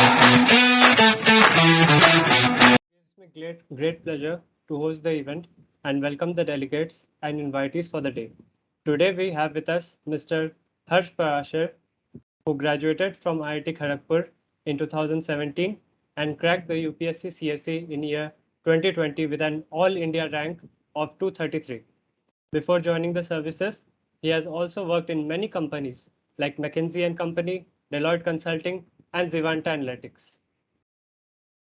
It gives me great pleasure to host the event and welcome the delegates and invitees for the day. Today we have with us Mr. Harsh Parashar, who graduated from IIT Kharagpur in 2017 and cracked the UPSC CSE in year 2020 with an All India rank of 233. Before joining the services, he has also worked in many companies like McKinsey and Company, Deloitte Consulting, and Zivanta Analytics.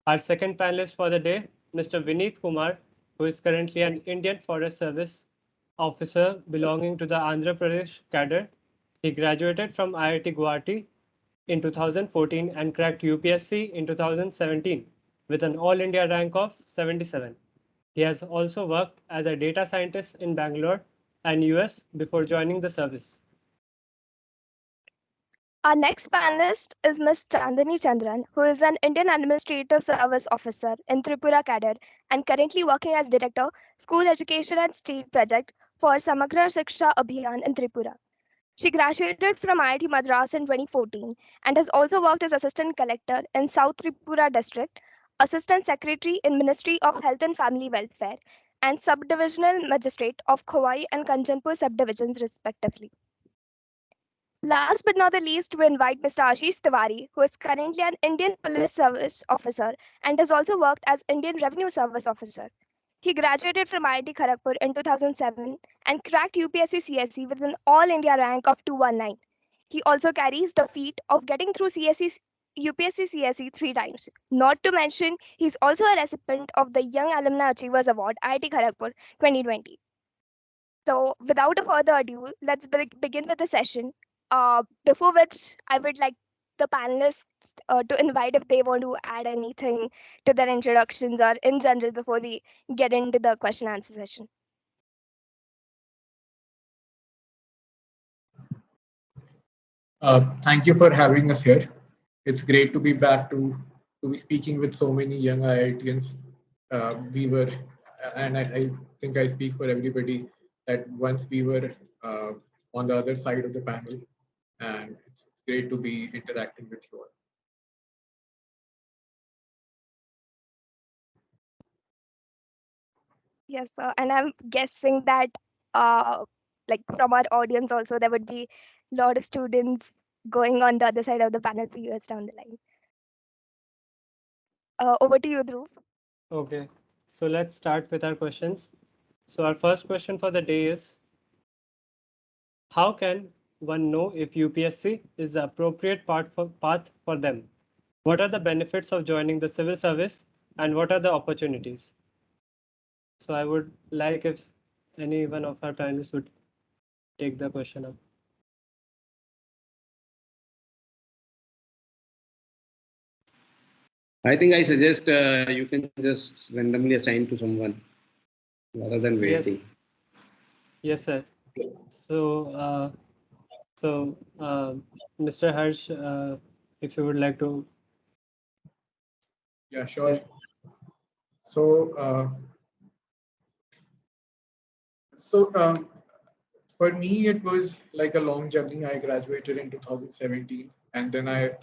Our second panelist for the day, Mr. Vinit Kumar, who is currently an Indian Forest Service officer belonging to the Andhra Pradesh cadre. He graduated from IIT Guwahati in 2014 and cracked UPSC in 2017 with an All India rank of 77. He has also worked as a data scientist in Bangalore and US before joining the service. Our next panelist is Ms. Chandran, who is an Indian Administrative Service Officer in Tripura cadre and currently working as Director, School Education and State Project for Samagra Shiksha Abhiyan in Tripura. She graduated from IIT Madras in 2014 and has also worked as Assistant Collector in South Tripura District, Assistant Secretary in Ministry of Health and Family Welfare, and Subdivisional Magistrate of Khowai and Kanchanpur subdivisions respectively. Last but not the least, we invite Mr. Ashish Tiwari, who is currently an Indian Police Service Officer and has also worked as Indian Revenue Service Officer. He graduated from IIT Kharagpur in 2007 and cracked UPSC CSE with an All India rank of 219. He also carries the feat of getting through UPSC CSE 3 times. Not to mention, he's also a recipient of the Young Alumni Achievers Award, IIT Kharagpur 2020. So, without a further ado, let's begin with the session. Before which, I would like the panelists to invite if they want to add anything to their introductions or in general before we get into the question answer session. Thank you for having us here. It's great to be back to be speaking with so many young IITians. We were, and I think I speak for everybody, that once we were on the other side of the panel, and it's great to be interacting with you all. Yes, and I'm guessing that uh, like from our audience also there would be a lot of students going on the other side of the panel for years down the line. Over to you, Dhruv. Okay, so let's start with our questions. So our first question for the day is, how can one know if UPSC is the appropriate path for them? What are the benefits of joining the civil service and what are the opportunities? So I would like if any one of our panelists would take the question up. I think I suggest you can just randomly assign to someone rather than waiting. Yes, sir. So, Mr. Harsh, if you would like to. Yeah, sure. So, for me, it was like a long journey. I graduated in 2017, and then I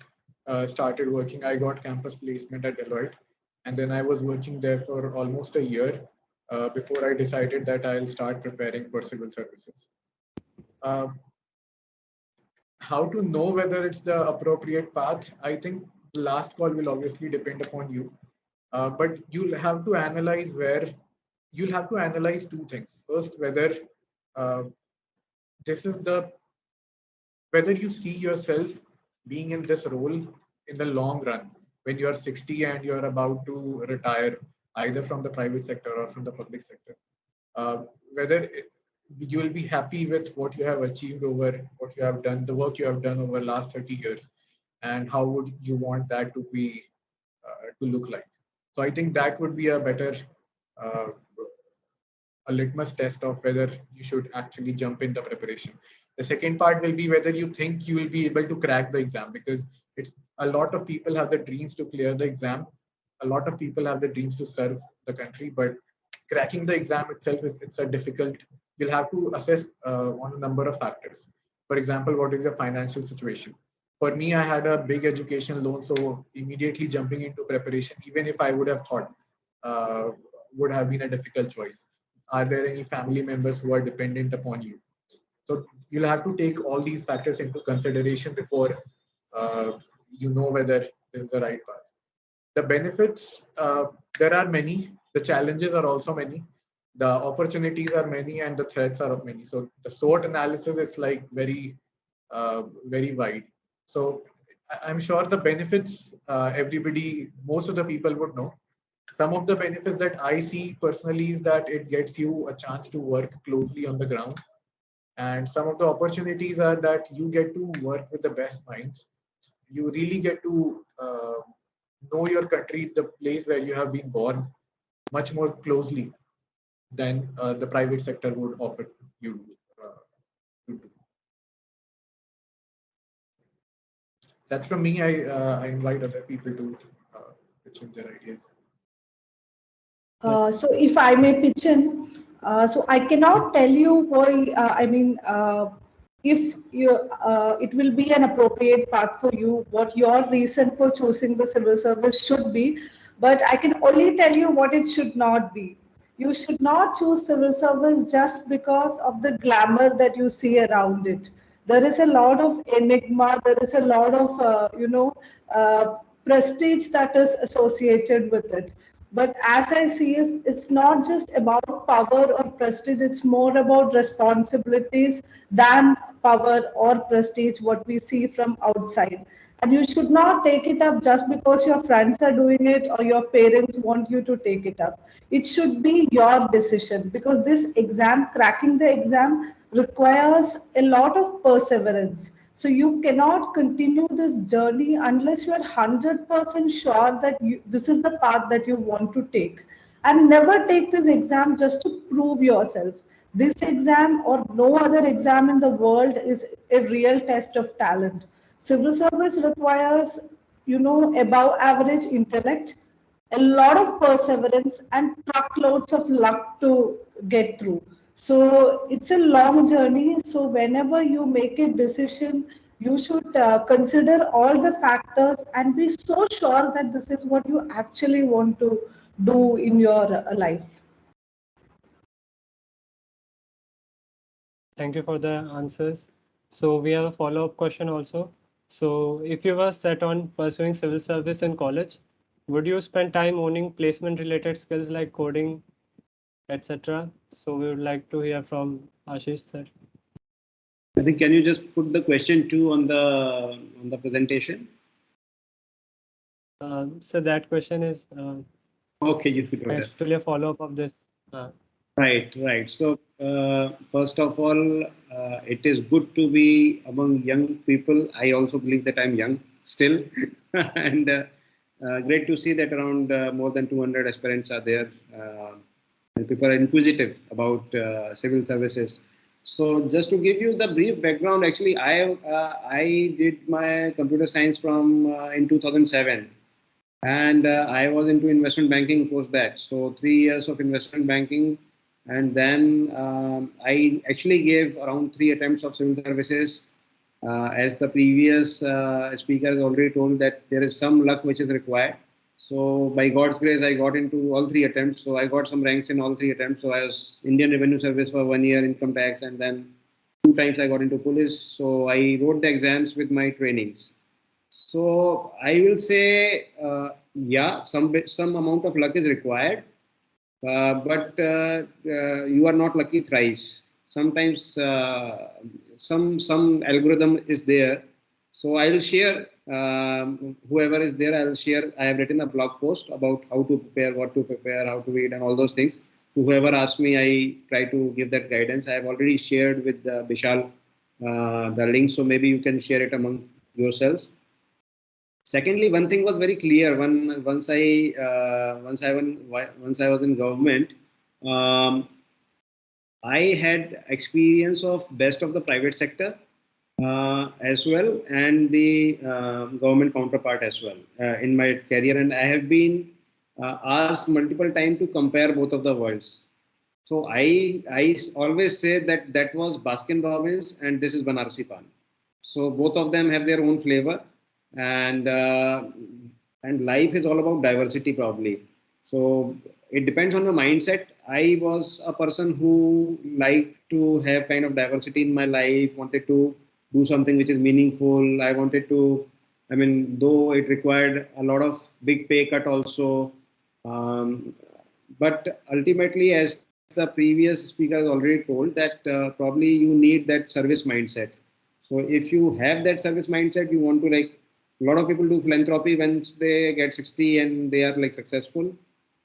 started working. I got campus placement at Deloitte, and then I was working there for almost a year before I decided that I'll start preparing for civil services. Uh, how to know whether it's the appropriate path? I think the last call will obviously depend upon you, but you'll have to analyze two things. First, uh, this is the whether you see yourself being in this role in the long run when you're 60 and you're about to retire either from the private sector or from the public sector, whether you will be happy with what you have achieved over what you have done, the work you have done over the last 30 years, and how would you want that to be to look like. So I think that would be a better uh, a litmus test of whether you should actually jump in the preparation. The second part will be whether you think you will be able to crack the exam, because it's a lot of people have the dreams to clear the exam. A lot of people have the dreams to serve the country, but cracking the exam itself it's a difficult. You'll have to assess on a number of factors. For example, what is your financial situation? For me, I had a big education loan, so immediately jumping into preparation, even if I would have thought, uh, would have been a difficult choice. Are there any family members who are dependent upon you? So you'll have to take all these factors into consideration before you know whether this is the right path. The benefits, there are many. The challenges are also many. The opportunities are many, and the threats are many. So the SWOT analysis is like very wide. So I'm sure the benefits, everybody, most of the people would know. Some of the benefits that I see personally is that it gets you a chance to work closely on the ground, and some of the opportunities are that you get to work with the best minds. You really get to know your country, the place where you have been born, much more closely than the private sector would offer you to do. That's from me. I invite other people to pitch in their ideas. Yes. So if I may pitch in, so I cannot tell you why, if you, it will be an appropriate path for you, what your reason for choosing the civil service should be, but I can only tell you what it should not be. You should not choose civil service just because of the glamour that you see around it. There is a lot of enigma, there is a lot of, prestige that is associated with it. But as I see it, it's not just about power or prestige, it's more about responsibilities than power or prestige, what we see from outside. And you should not take it up just because your friends are doing it or your parents want you to take it up. It should be your decision, because this exam, cracking the exam, requires a lot of perseverance. So you cannot continue this journey unless you are 100% sure that this is the path that you want to take. And never take this exam just to prove yourself. This exam or no other exam in the world is a real test of talent. Civil service requires, above average intellect, a lot of perseverance, and truckloads of luck to get through. So it's a long journey. So whenever you make a decision, you should consider all the factors and be so sure that this is what you actually want to do in your life. Thank you for the answers. So we have a follow-up question also. So if you were set on pursuing civil service in college, would you spend time owning placement-related skills like coding, etc.? So we would like to hear from Ashish sir. I think, can you just put the question 2 on the presentation? So that question is Okay, you could do that. actually a follow-up of this. Right. So first of all, it is good to be among young people. I also believe that I'm young still, and great to see that around more than 200 aspirants are there, and people are inquisitive about civil services. So just to give you the brief background, actually, I did my computer science from in 2007. And I was into investment banking post that. So 3 years of investment banking, and then I actually gave around 3 attempts of civil services. As the previous speaker has already told, that there is some luck which is required. So by God's grace, I got into all 3 attempts. So I got some ranks in all 3 attempts. So I was Indian Revenue Service for 1 year, income tax, and then 2 times I got into police. So I wrote the exams with my trainings. So I will say, yeah, some amount of luck is required, but you are not lucky thrice. Sometimes some algorithm is there. So I will share, whoever is there, I will share. I have written a blog post about how to prepare, what to prepare, how to read, and all those things. Whoever asks me, I try to give that guidance. I have already shared with Vishal the link, so maybe you can share it among yourselves. Secondly, one thing was very clear. Once I was in government, um, I had experience of best of the private sector as well, and the government counterpart as well in my career, and I have been asked multiple times to compare both of the worlds. So I always say that was Baskin Robbins and this is Banarsi Pan. So both of them have their own flavor, and life is all about diversity probably. So it depends on the mindset. I was a person who liked to have kind of diversity in my life, wanted to do something which is meaningful. I wanted to, I mean, though it required a lot of big pay cut also, um, but ultimately, as the previous speaker has already told, that probably you need that service mindset. So if you have that service mindset, you want to like, a lot of people do philanthropy once they get 60 and they are like successful.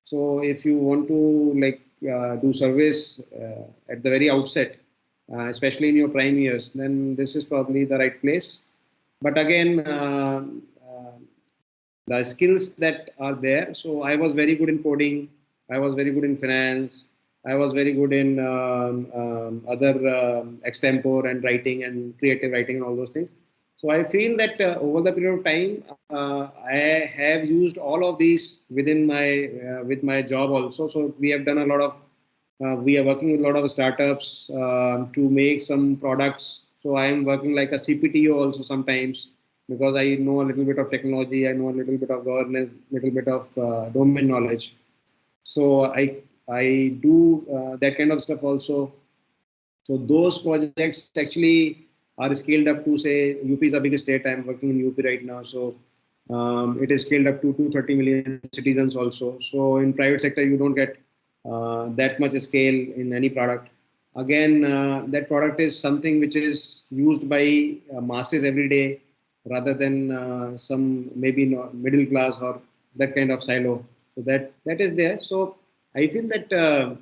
So if you want to like do service at the very outset, especially in your prime years, then this is probably the right place. But again, the skills that are there. So I was very good in coding. I was very good in finance. I was very good in other extempore and writing and creative writing and all those things. So I feel that over the period of time, I have used all of these within my with my job also. So we have done a lot of we are working with a lot of startups to make some products. So I am working like a CPTO also sometimes because I know a little bit of technology, I know a little bit of governance, little bit of domain knowledge. So I do that kind of stuff also. So those projects actually are scaled up to say UP is a big state. I'm working in UP right now, so it is scaled up to 230 million citizens also. So in private sector, you don't get that much scale in any product. Again, that product is something which is used by masses every day, rather than some maybe middle class or that kind of silo. So that is there. So I feel that.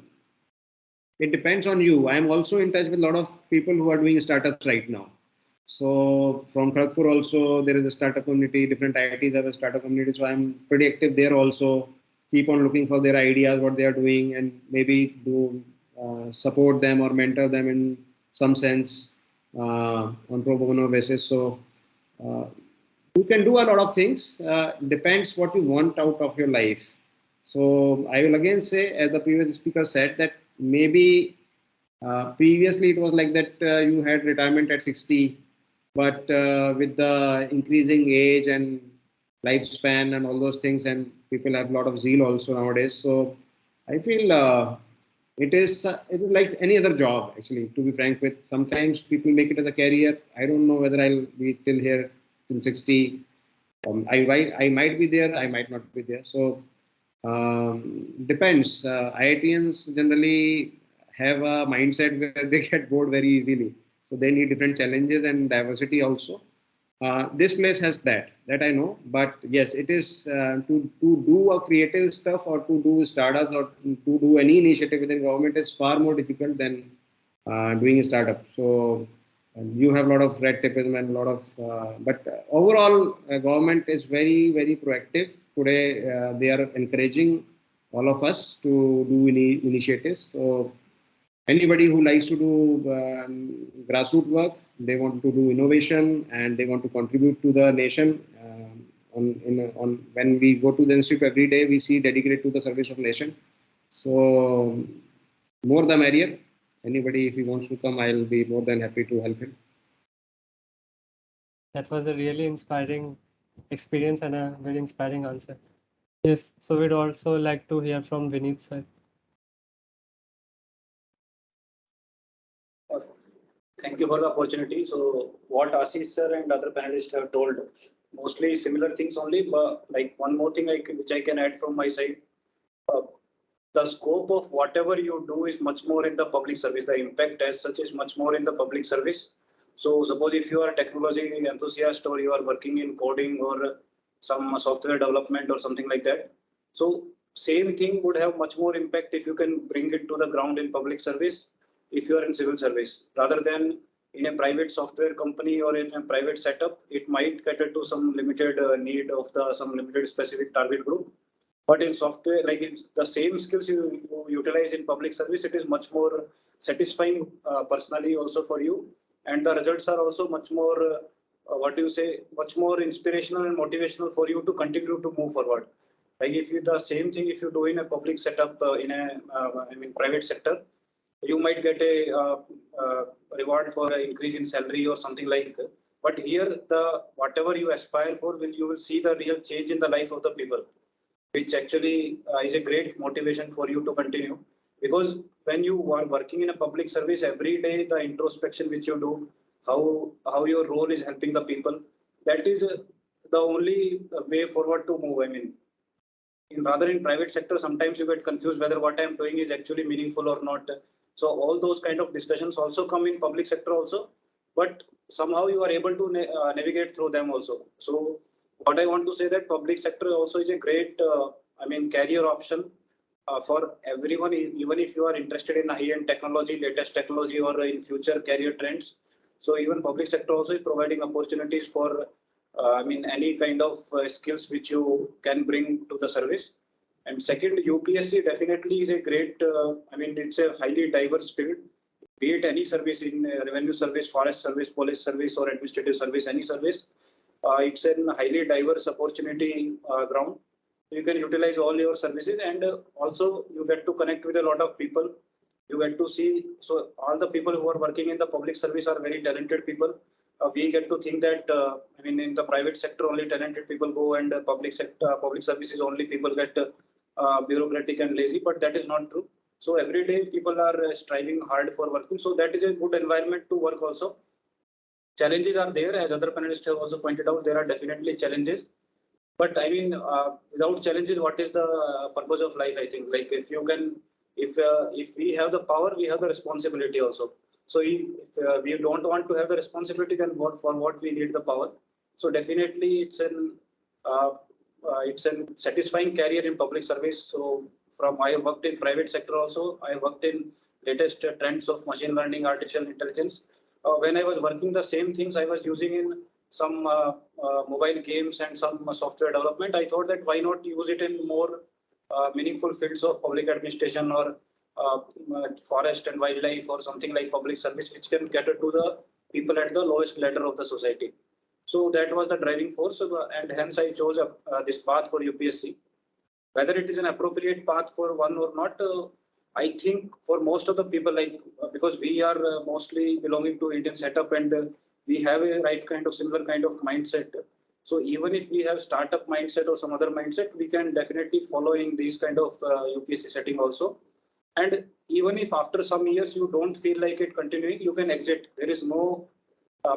It depends on you. I am also in touch with a lot of people who are doing startups right now. So from Kharagpur also, there is a startup community, different IITs have a startup community. So I'm pretty active there also. Keep on looking for their ideas, what they are doing, and maybe do support them or mentor them in some sense on pro bono basis. So uh, you can do a lot of things. Depends what you want out of your life. So I will again say, as the previous speaker said, that maybe previously it was like that you had retirement at 60, but with the increasing age and lifespan and all those things, and people have a lot of zeal also nowadays. So I feel it is like any other job actually. To be frank with, sometimes people make it as a career. I don't know whether I'll be till here till 60. I might be there, I might not be there. So depends. IITians generally have a mindset where they get bored very easily. So they need different challenges and diversity also. This place has that I know. But yes, it is to do a creative stuff or to do startups or to do any initiative within government is far more difficult than doing a startup. So you have a lot of red tapeism and a lot of, but overall, government is very, very proactive. Today, they are encouraging all of us to do initiatives. So anybody who likes to do grassroots work, they want to do innovation and they want to contribute to the nation. On when we go to the institute every day, we see dedicated to the service of nation. So more the merrier. Anybody, if he wants to come, I'll be more than happy to help him. That was a really inspiring experience and a very inspiring answer. Yes, so we'd also like to hear from Vinit sir. Thank you for the opportunity. So what Ashish sir and other panelists have told, mostly similar things only, but like one more thing which I can add from my side, uh, the scope of whatever you do is much more in the public service. The impact as such is much more in the public service. So suppose if you are a technology enthusiast or you are working in coding or some software development or something like that. So same thing would have much more impact if you can bring it to the ground in public service if you are in civil service rather than in a private software company or in a private setup. It might cater to some limited need of the some limited specific target group, but in software, like it's the same skills you utilize in public service, it is much more satisfying personally also for you, and the results are also much more what do you say, much more inspirational and motivational for you to continue to move forward. Like if you the same thing if you do in a public setup in a I mean private sector, you might get a reward for an increase in salary or something like. But here, the whatever you aspire for, you will see the real change in the life of the people, which actually is a great motivation for you to continue. Because when you are working in a public service every day, the introspection which you do, how your role is helping the people, that is the only way forward to move. I mean, rather in private sector, sometimes you get confused whether what I am doing is actually meaningful or not. So all those kind of discussions also come in public sector also, but somehow you are able to navigate through them also. So what I want to say that public sector also is a great, career option for everyone, even if you are interested in high-end technology, latest technology, or in future career trends. So even public sector also is providing opportunities for any kind of skills which you can bring to the service. And second, UPSC definitely is a great, it's a highly diverse field, be it any service in revenue service, forest service, police service, or administrative service, any service. It's a highly diverse opportunity ground. You can utilize all your services, and also you get to connect with a lot of people. You get to see, so all the people who are working in the public service are very talented people. We get to think that in the private sector only talented people go, and public sector, public services only people get bureaucratic and lazy, but that is not true. So every day people are striving hard for working, so that is a good environment to work also. Challenges are there, as other panelists have also pointed out. There are definitely challenges, but without challenges, what is the purpose of life? I think, like, if we have the power, we have the responsibility also. So if we don't want to have the responsibility, then for what we need the power? So definitely uh, it's a satisfying career in public service. So I have worked in private sector also. I have worked in latest trends of machine learning, artificial intelligence. When I was working the same things I was using in some mobile games and some software development, I thought that why not use it in more meaningful fields of public administration, or forest and wildlife, or something like public service, which can cater to the people at the lowest ladder of the society. So that was the driving force, and hence I chose this path for UPSC. Whether it is an appropriate path for one or not, I think for most of the people, because we are mostly belonging to Indian setup, and we have a right kind of similar kind of mindset. So even if we have startup mindset or some other mindset, we can definitely follow in these kind of UPSC setting also. And even if after some years you don't feel like it continuing, you can exit. There is no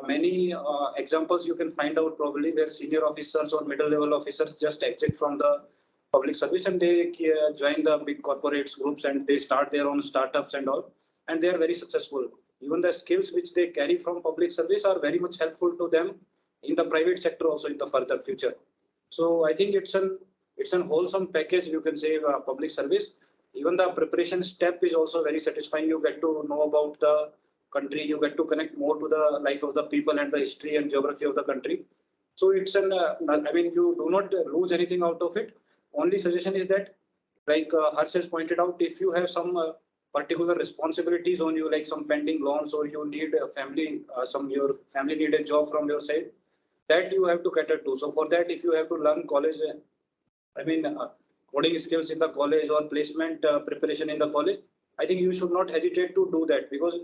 many examples you can find out probably where senior officers or middle level officers just exit from the public service, and they join the big corporates groups, and they start their own startups and all, and they are very successful. Even the skills which they carry from public service are very much helpful to them in the private sector also in the further future. So I think it's an wholesome package, you can say, public service. Even the preparation step is also very satisfying. You get to know about the country, you get to connect more to the life of the people and the history and geography of the country. So you do not lose anything out of it. Only suggestion is that, like Harsh has pointed out, if you have some particular responsibilities on you, like some pending loans, or you need a family, your family need a job from your side, that you have to cater to. So for that, if you have to learn college, I mean, uh, coding skills in the college, or placement preparation in the college, I think you should not hesitate to do that, because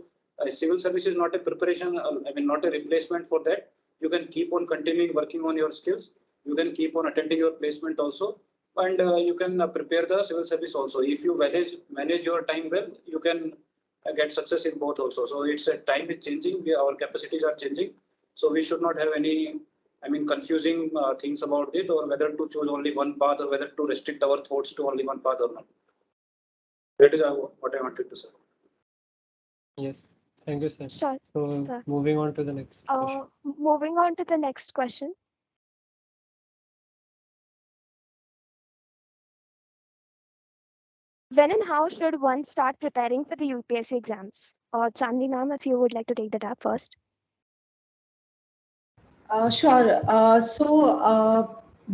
civil service is not a preparation, not a replacement for that. You can keep on continuing working on your skills. You can keep on attending your placement also, and you can prepare the civil service also. If you manage your time well, you can get success in both also. So it's a time is changing. Our capacities are changing. So we should not have any confusing things about it, or whether to choose only one path, or whether to restrict our thoughts to only one path or not. That is what I wanted to say. Yes, thank you, sir. Sure, So sir. moving on to the next question. Moving on to the next question. When and how should one start preparing for the UPSC exams? Chandni ma'am, if you would like to take that up first. Sure.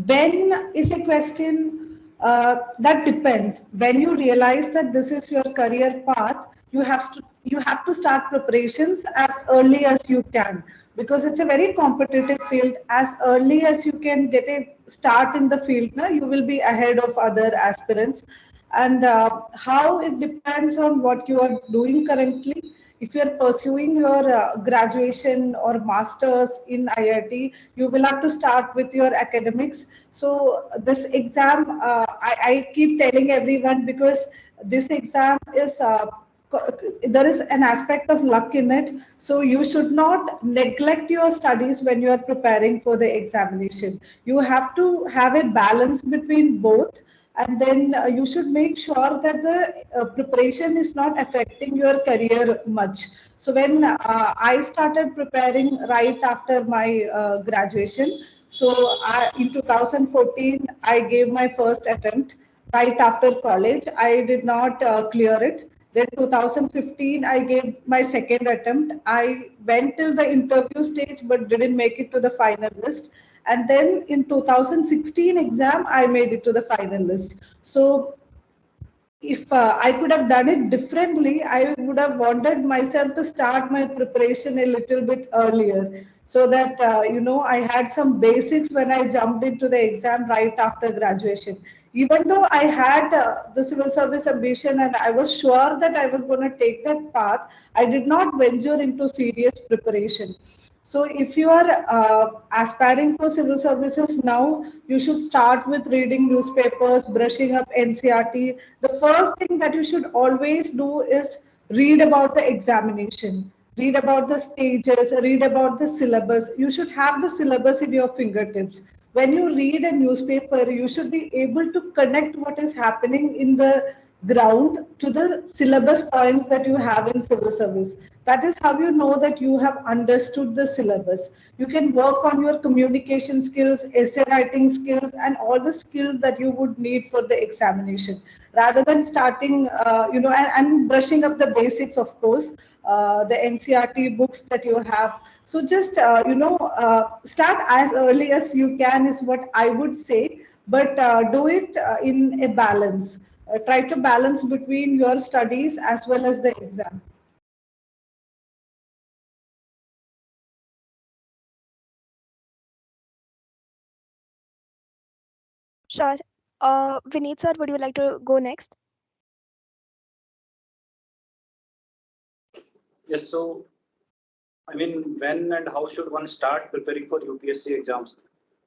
When is a question that depends. When you realize that this is your career path, you have to start preparations as early as you can, because it's a very competitive field. As early as you can get a start in the field, now you will be ahead of other aspirants. And how it depends on what you are doing currently. If you are pursuing your graduation or masters in IIT, you will have to start with your academics. So this exam, I keep telling everyone, because this exam is there is an aspect of luck in it. So you should not neglect your studies when you are preparing for the examination. You have to have a balance between both, and then you should make sure that the preparation is not affecting your career much. So when I started preparing right after my graduation, so in 2014 I gave my first attempt right after college. I did not clear it. Then 2015 I gave my second attempt. I went till the interview stage but didn't make it to the final list. And then in 2016 exam I made it to the final list. So if I could have done it differently, I would have wanted myself to start my preparation a little bit earlier, so that I had some basics when I jumped into the exam right after graduation. Even though I had the civil service ambition and I was sure that I was going to take that path, I did not venture into serious preparation. So if you are aspiring for civil services now, you should start with reading newspapers, brushing up NCRT. The first thing that you should always do is read about the examination, read about the stages, read about the syllabus. You should have the syllabus in your fingertips. When you read a newspaper, you should be able to connect what is happening in the ground to the syllabus points that you have in civil service. That is how you know that you have understood the syllabus. You can work on your communication skills, essay writing skills, and all the skills that you would need for the examination, rather than starting and brushing up the basics, of course, the NCRT books that you have. So just start as early as you can is what I would say, but do it in a balance. Try to balance between your studies as well as the exam. Sure. Vinit sir, would you like to go next? Yes, so I mean, when and how should one start preparing for UPSC exams?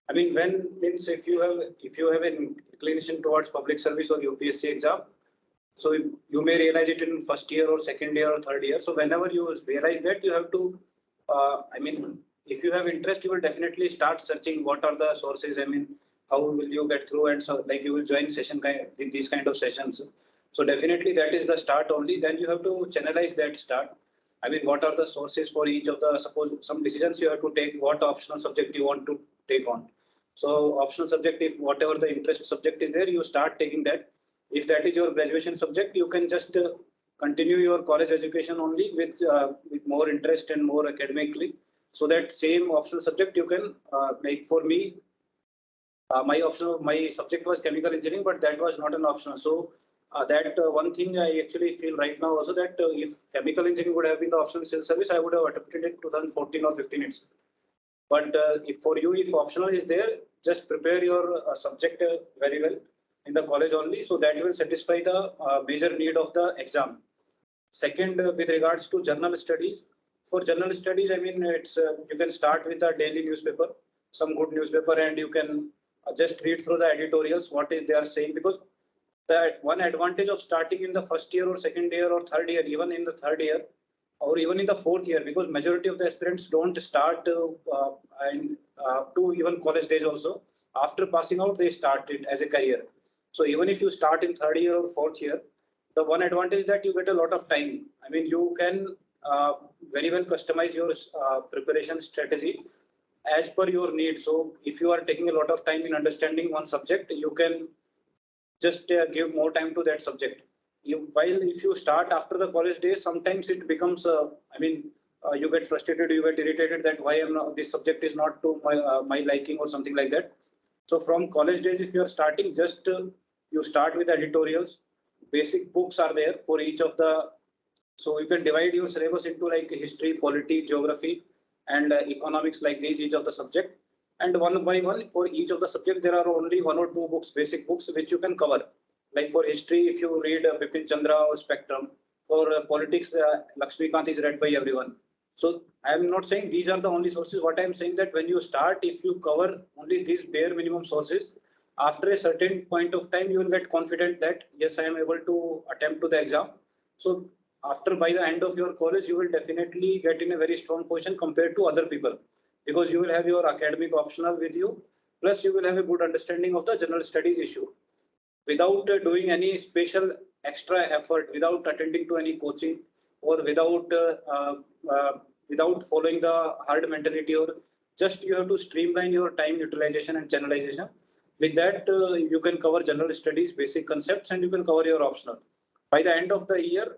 I mean, when means if you have an inclination towards public service or UPSC exam, so you may realize it in first year or second year or third year. So whenever you realize that, you have to, I mean, if you have interest, you will definitely start searching what are the sources. I mean, how will you get through, and so like you will join session in these kind of sessions. So definitely that is the start only. Then you have to channelize that start. I mean, what are the sources for each of the, suppose some decisions you have to take, what optional subject you want to take on. So optional subject, if whatever the interest subject is there, you start taking that. If that is your graduation subject, you can just continue your college education only with more interest and more academically. So that same optional subject you can like for me, my subject was chemical engineering, but that was not an optional. So that one thing I actually feel right now also, that if chemical engineering would have been the optional civil service, I would have attempted it 2014 or 15 itself. But if for you, if optional is there, just prepare your subject very well in the college only, so that will satisfy the major need of the exam. Second, with regards to journal studies, for journal studies, I mean, it's you can start with a daily newspaper, some good newspaper, and you can just read through the editorials, what is they are saying, because that one advantage of starting in the first year or second year or third year, even in the third year or even in the fourth year, because majority of the aspirants don't start and to even college days also. After passing out, they start it as a career. So even if you start in third year or fourth year, the one advantage that you get a lot of time. I mean, you can very well customize your preparation strategy as per your needs. So if you are taking a lot of time in understanding one subject, you can just give more time to that subject. While if you start after the college days, sometimes it becomes, you get frustrated, you get irritated that why am not, this subject is not to my liking or something like that. So from college days, if you are starting, just you start with editorials. Basic books are there for each of the. So you can divide your syllabus into like history, polity, geography, and economics, like these each of the subject. And one by one for each of the subject, there are only one or two books, basic books, which you can cover. Like for history, if you read Bipin Chandra or Spectrum, for politics, Lakshmikant is read by everyone. So I am not saying these are the only sources. What I am saying that when you start, if you cover only these bare minimum sources, after a certain point of time, you will get confident that yes, I am able to attempt to the exam. So after by the end of your college, you will definitely get in a very strong position compared to other people, because you will have your academic optional with you, plus you will have a good understanding of the general studies issue without doing any special extra effort, without attending to any coaching, or without following the hard mentality, or just you have to streamline your time utilization and channelization. With that, you can cover general studies, basic concepts, and you can cover your optional. By the end of the year,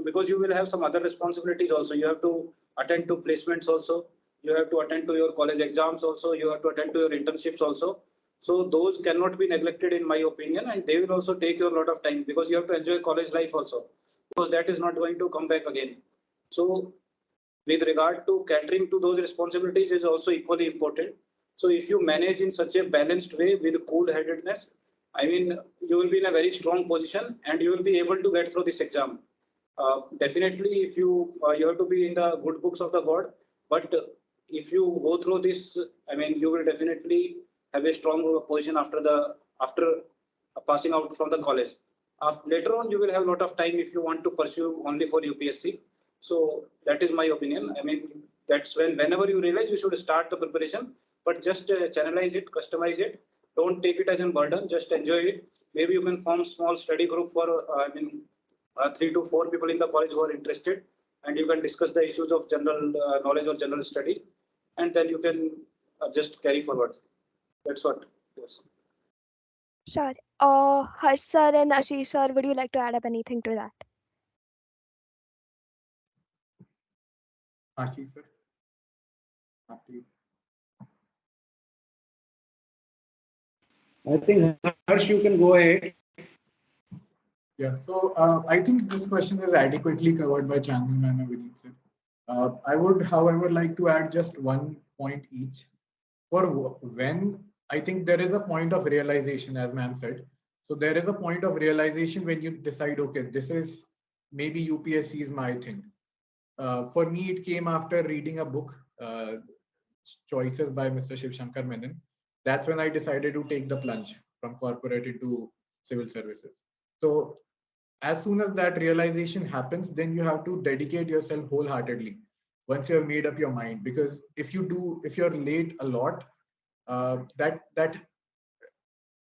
because you will have some other responsibilities also. You have to attend to placements also. You have to attend to your college exams also. You have to attend to your internships also. So those cannot be neglected in my opinion, and they will also take you a lot of time, because you have to enjoy college life also, because that is not going to come back again. So with regard to catering to those responsibilities is also equally important. So if you manage in such a balanced way with cool headedness, I mean, you will be in a very strong position and you will be able to get through this exam. Definitely, if you have to be in the good books of the God, but if you go through this, I mean, you will definitely have a strong position after passing out from the college. Later on, you will have a lot of time if you want to pursue only for UPSC. So that is my opinion. I mean, that's whenever you realize you should start the preparation, but just channelize it, customize it. Don't take it as a burden. Just enjoy it. Maybe you can form small study group for, 3 to 4 people in the college who are interested, and you can discuss the issues of general knowledge or general study, and then you can just carry forward. That's what. Yes. Sure. Harsh sir and Ashish sir, would you like to add up anything to that? Ashish sir, after you. I think Harsh, you can go ahead. Yeah, so I think this question is adequately covered by Chandran and Vinit sir. I would, however, like to add just one point each. For when I think there is a point of realization, as ma'am said. So there is a point of realization when you decide, okay, this is maybe UPSC is my thing. For me, it came after reading a book, Choices by Mr. Shiv Shankar Menon. That's when I decided to take the plunge from corporate into civil services. So as soon as that realization happens, then you have to dedicate yourself wholeheartedly once you have made up your mind. Because if you're late a lot, that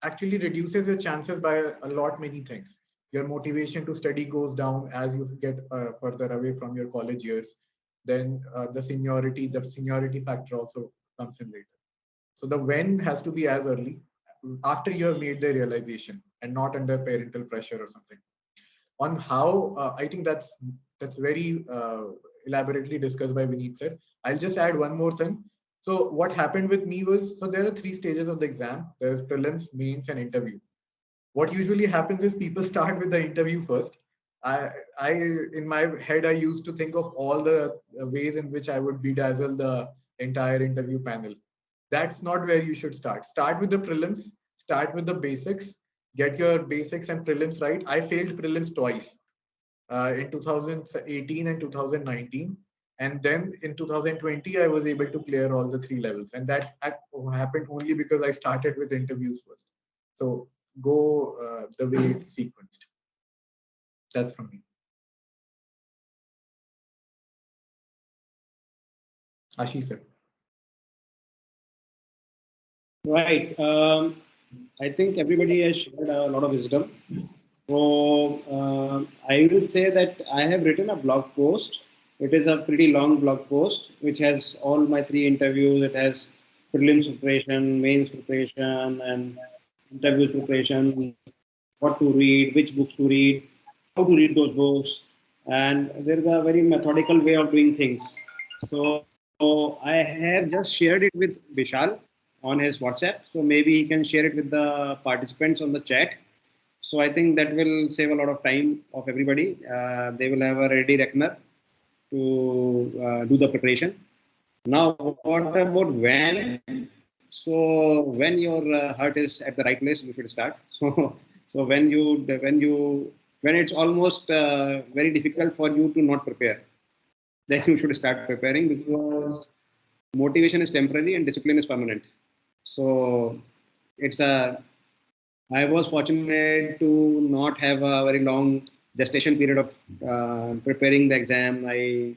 actually reduces your chances by a lot many things. Your motivation to study goes down as you get further away from your college years. Then the seniority factor also comes in later. So the when has to be as early after you have made the realization and not under parental pressure or something. On how I think that's very elaborately discussed by Vinit sir. I'll just add one more thing. So what happened with me was, so there are 3 stages of the exam. There is prelims, mains, and interview. What usually happens is people start with the interview first. I in my head I used to think of all the ways in which I would bedazzle the entire interview panel. That's not where you should start. Start with the prelims. Start with the basics. Get your basics and prelims right. I failed prelims twice, in 2018 and 2019. And then in 2020, I was able to clear all the 3 levels. And that happened only because I started with interviews first. So go the way it's sequenced. That's from me. Ashish sir. Right. I think everybody has shared a lot of wisdom. So I will say that I have written a blog post. It is a pretty long blog post which has all my 3 interviews. It has prelims preparation, mains preparation, and interview preparation. What to read, which books to read, how to read those books, and there is a very methodical way of doing things. So I have just shared it with Vishal on his WhatsApp. So maybe he can share it with the participants on the chat. So I think that will save a lot of time of everybody. They will have a ready reckoner to do the preparation. Now, what about when? So when your heart is at the right place, you should start. So So when it's almost very difficult for you to not prepare, then you should start preparing, because motivation is temporary and discipline is permanent. So it's a I was fortunate to not have a very long gestation period of preparing the exam. I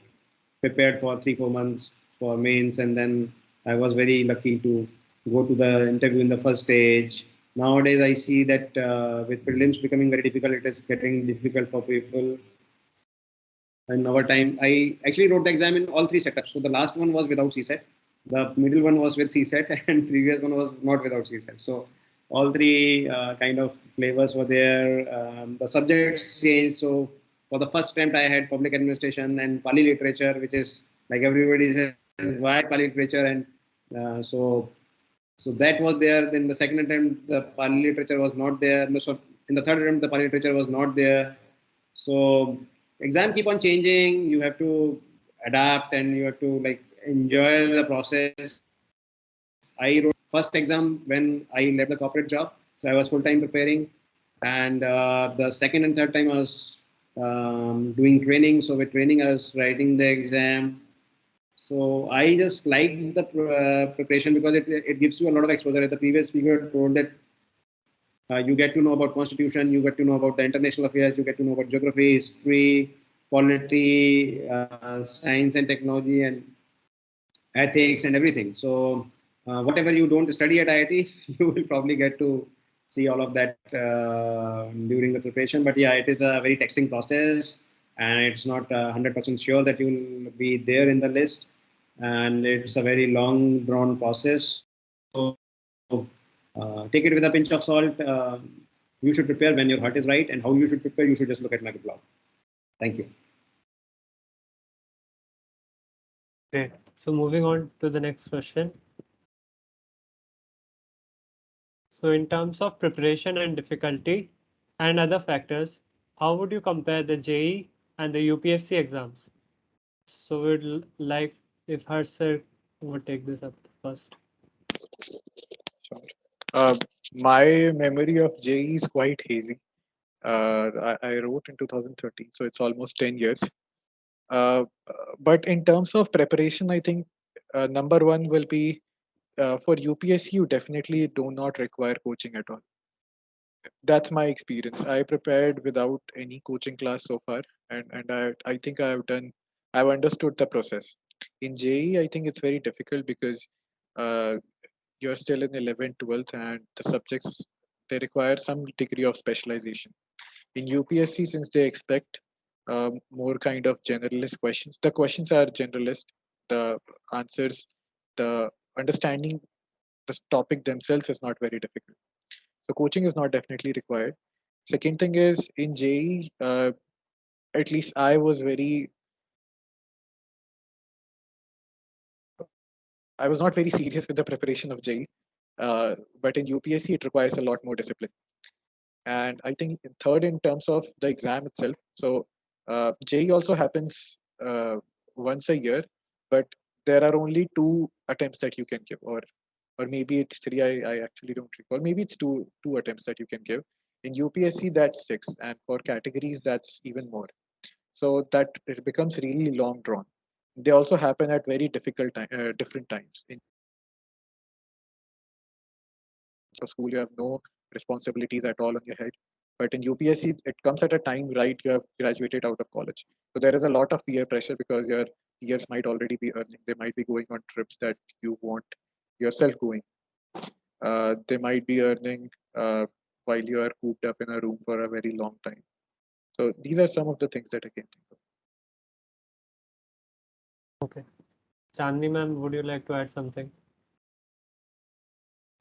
prepared for 3-4 months for mains, and then I was very lucky to go to the interview in the first stage. Nowadays, I see that with prelims becoming very difficult, it is getting difficult for people. In our time, I actually wrote the exam in all three setups. So the last one was without CSET, the middle one was with CSET, and previous one was not without CSET. So all three kind of flavors were there. The subjects changed. So for the first attempt, I had public administration and Pali literature, which is like everybody says, why Pali literature? And so that was there. Then the second attempt, the Pali literature was not there. So in the third attempt, the Pali literature was not there. So exam keep on changing. You have to adapt and you have to like enjoy the process. I wrote first exam when I left the corporate job, so I was full time preparing, and the second and third time I was doing training. So with training, I was writing the exam. So I just liked the preparation because it gives you a lot of exposure. As the previous speaker told that you get to know about constitution, you get to know about the international affairs, you get to know about geography, history, polity, science and technology, and ethics and everything. So whatever you don't study at IIT, you will probably get to see all of that during the preparation. But yeah, it is a very taxing process, and it's not 100% sure that you will be there in the list, and it's a very long drawn process. So take it with a pinch of salt. You should prepare when your heart is right, and how you should prepare, you should just look at my blog. Thank you. Great. So moving on to the next question. So in terms of preparation and difficulty and other factors, how would you compare the JEE and the UPSC exams? So we'd like if Harsh sir would take this up first. Sure. Uh, my memory of JEE is quite hazy. I wrote in 2013, so it's almost 10 years. But in terms of preparation, I think number one will be for UPSC, you definitely do not require coaching at all. That's my experience. I prepared without any coaching class so far, and I think I've understood the process. In JEE, I think it's very difficult because uh, you're still in 11th, 12th, and the subjects they require some degree of specialization. In UPSC, since they expect more kind of generalist questions, the questions are generalist. The answers, the understanding the topic themselves is not very difficult. So coaching is not definitely required. Second thing is in JEE, at least I was I was not very serious with the preparation of JEE, but in UPSC it requires a lot more discipline. And I think third in terms of the exam itself. So JEE also happens once a year, but there are only 2 attempts that you can give, or maybe it's 3. I actually don't recall. Maybe it's two attempts that you can give. In UPSC, that's 6, and for categories, that's even more. So that it becomes really long drawn. They also happen at very different times. In school, you have no responsibilities at all on your head. But in UPSC, it comes at a time right you have graduated out of college. So there is a lot of peer pressure because your peers might already be earning. They might be going on trips that you want yourself going. They might be earning while you are cooped up in a room for a very long time. So these are some of the things that I can think of. Okay. Chandni ma'am, would you like to add something?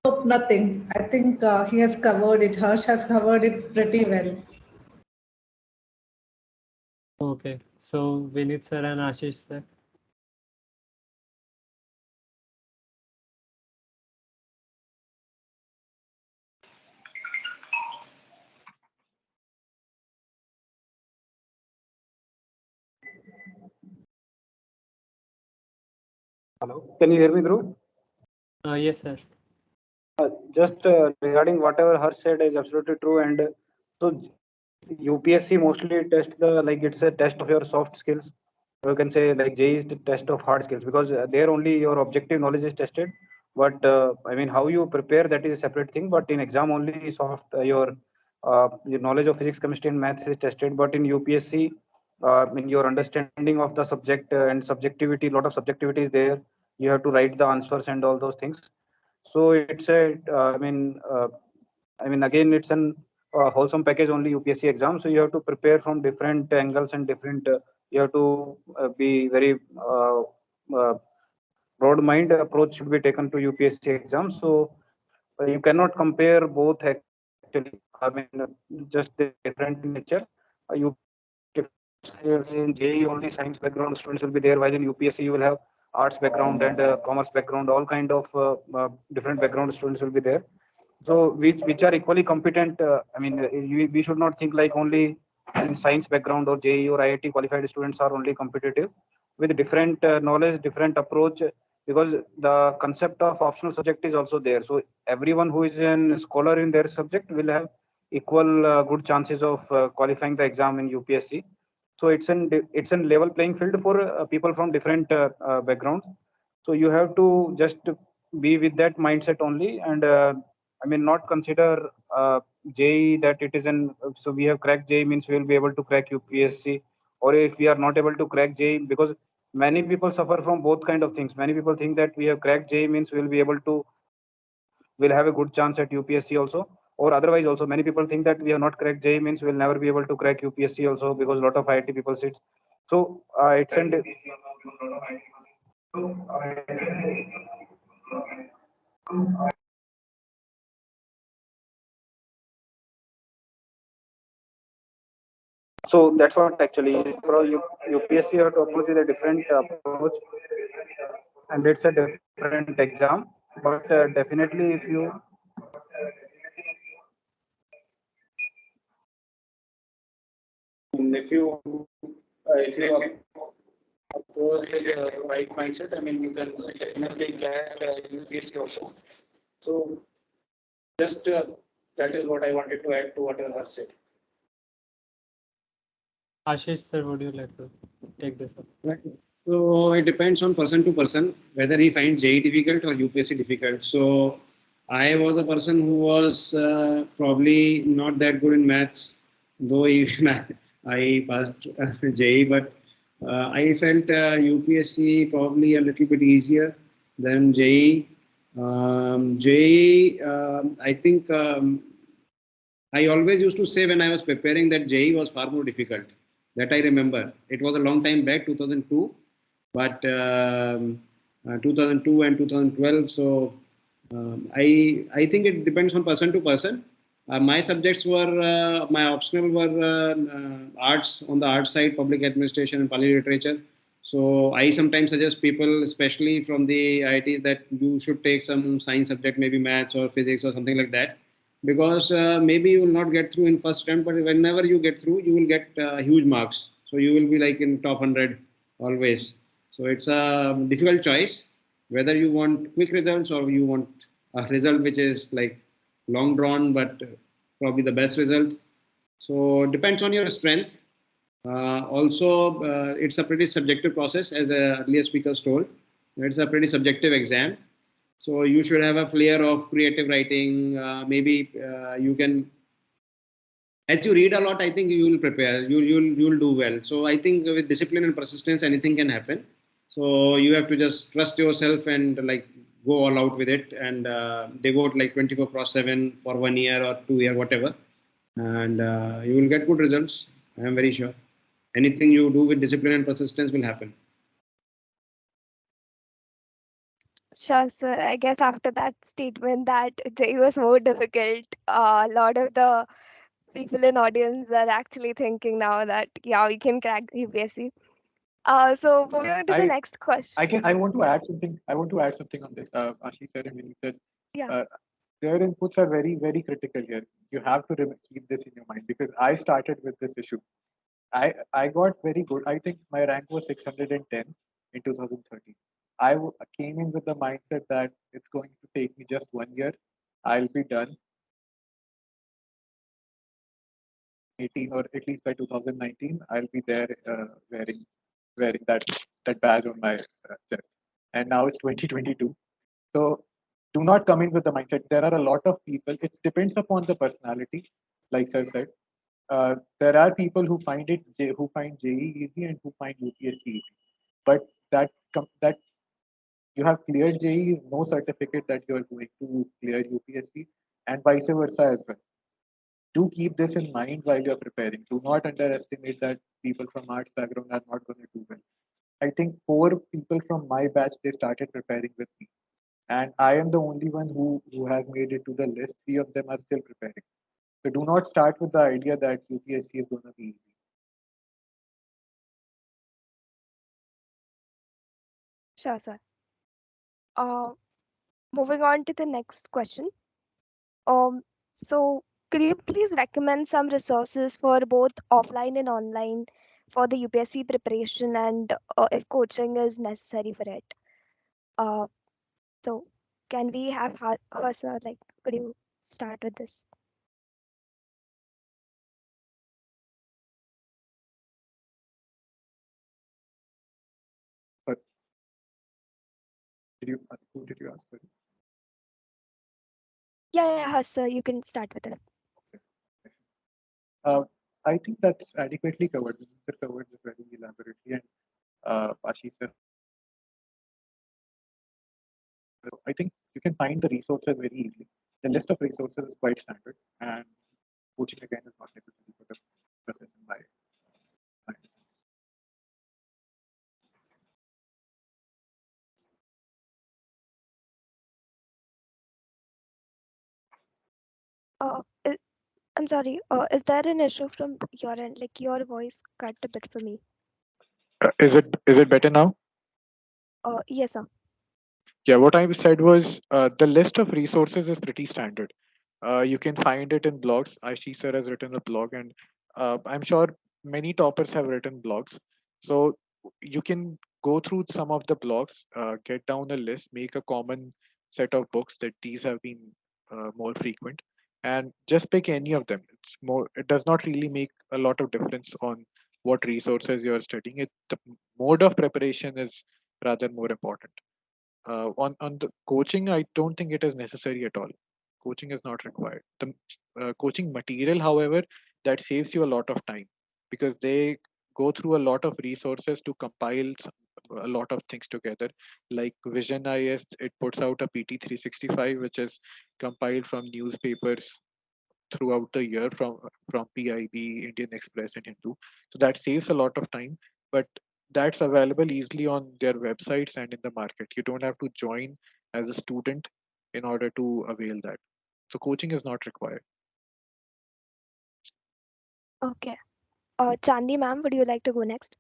Nope, nothing. I think he has covered it. Harsh has covered it pretty well. Okay. So Vinit sir and Ashish sir. Hello, can you hear me, Dhruv? Yes, sir. Just regarding whatever Harsh said is absolutely true. And so UPSC mostly test the, like, it's a test of your soft skills. You can say like J is the test of hard skills, because there only your objective knowledge is tested. But I mean, how you prepare, that is a separate thing. But in exam only soft your knowledge of physics, chemistry, and maths is tested. But in UPSC, in your understanding of the subject and subjectivity, lot of subjectivity is there. You have to write the answers and all those things. So it's a, I mean, again, it's an wholesome package only UPSC exam. So you have to prepare from different angles and different. You have to be very uh, broad mind approach should be taken to UPSC exam. So you cannot compare both actually. I mean, just they are different in nature. UPSC in JEE only science background students will be there, while in UPSC you will have arts background and commerce background, all kind of different background students will be there. So which are equally competent. I mean, we should not think like only in science background or JEE or IIT qualified students are only competitive. With different knowledge, different approach, because the concept of optional subject is also there. So everyone who is a scholar in their subject will have equal good chances of qualifying the exam in UPSC. So it's an level playing field for people from different backgrounds. So you have to just be with that mindset only, and I mean, not consider JEE that it is an, so we have cracked JEE means we will be able to crack UPSC, or if we are not able to crack JEE, because many people suffer from both kind of things. Many people think that we have cracked JEE means we will be able to, will have a good chance at UPSC also, or otherwise also many people think that we have not cracked JEE means we'll never be able to crack UPSC also, because a lot of IIT people sits. So it's an so that's what actually for UPSC you have to approach with a different approach, and it's a different exam. But definitely if you approach with the right mindset, I mean, you can definitely get UPSC also. So just that is what I wanted to add to what you have said. Ashish sir, would you like to take this up? Right. So it depends on person to person whether he finds JEE difficult or UPSC difficult. So I was a person who was probably not that good in maths, though even I passed JEE, but I felt UPSC probably a little bit easier than JEE. JEE, I think I always used to say when I was preparing that JEE was far more difficult. That I remember. It was a long time back, 2002, but 2002 and 2012. So I think it depends on person to person. My subjects were my optional were arts, on the arts side, public administration and Pali literature. So I sometimes suggest people, especially from the IITs, that you should take some science subject, maybe maths or physics or something like that, because maybe you will not get through in first attempt, but whenever you get through, you will get huge marks. So you will be like in top 100 always. So it's a difficult choice whether you want quick results or you want a result which is like long drawn, but probably the best result. So it depends on your strength. Also, it's a pretty subjective process, as the earlier speakers told. It's a pretty subjective exam. So you should have a flair of creative writing. Maybe you can, as you read a lot, I think you will prepare. You'll do well. So I think with discipline and persistence, anything can happen. So you have to just trust yourself and like go all out with it and devote like 24 cross 7 for 1 year or 2 year, whatever, and you will get good results. I am very sure. Anything you do with discipline and persistence will happen. Sure, sir. I guess after that statement that J was more difficult, a lot of the people in audience are actually thinking now that yeah, we can crack UPSC. So moving on to the next question. I want to add something. I want to add something on this. Ashish said and Vinit said, Yeah. their inputs are very critical here. You have to keep this in your mind, because I started with this issue. I got very good. I think my rank was 610 in 2013. Came in with the mindset that it's going to take me just 1 year I'll be done 18, or at least by 2019, I'll be there wearing that badge on my chest. And now it's 2022. So do not come in with the mindset. There are a lot of people. It depends upon the personality, like sir said. There are people who find JE easy and who find UPSC easy. But that you have cleared JE is no certificate that you are going to clear UPSC, and vice versa as well. Do keep this in mind while you're preparing. Do not underestimate that people from arts background are not going to do well. I think four people from my batch they started preparing with me, and I am the only one who has made it to the list. Three of them are still preparing. So do not start with the idea that UPSC is going to be easy. Sure, sir. Uh, Moving on to the next question. So could you please recommend some resources for both offline and online for the UPSC preparation and if coaching is necessary for it? Uh, so can we have her, sir, like, could you start with this? But who did you ask? For? Yeah, her, sir, you can start with it. Uh, I think that's adequately covered. Sir covered this very elaborately, and Ashish sir. I think you can find the resources very easily. The list of resources is quite standard, and coaching again is not necessary for the process in my mind. I- I'm sorry, is there an issue from your end? Like your voice cut a bit for me. Is it better now? Yes, sir. Yeah, what I said was the list of resources is pretty standard. You can find it in blogs. Aishi sir has written a blog, and I'm sure many toppers have written blogs. So you can go through some of the blogs, get down a list, make a common set of books that these have been more frequent, and just pick any of them. It's more. It does not really make a lot of difference on what resources you are studying. The mode of preparation is rather more important. On the coaching, I don't think it is necessary at all. Coaching is not required. The coaching material, however, that saves you a lot of time because they go through a lot of resources to compile a lot of things together. Like Vision IS, it puts out a PT 365, which is compiled from newspapers throughout the year from PIB, Indian Express, and Hindu. So that saves a lot of time, but that's available easily on their websites and in the market. You don't have to join as a student in order to avail that. So coaching is not required. Okay. Chandi ma'am, would you like to go next?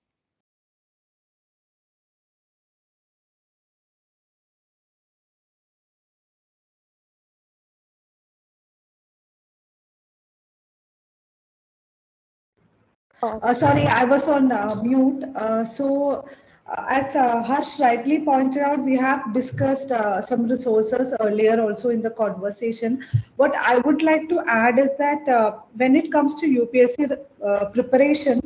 Sorry, I was on mute. As Harsh rightly pointed out, we have discussed some resources earlier also in the conversation. What I would like to add is that when it comes to UPSC preparation,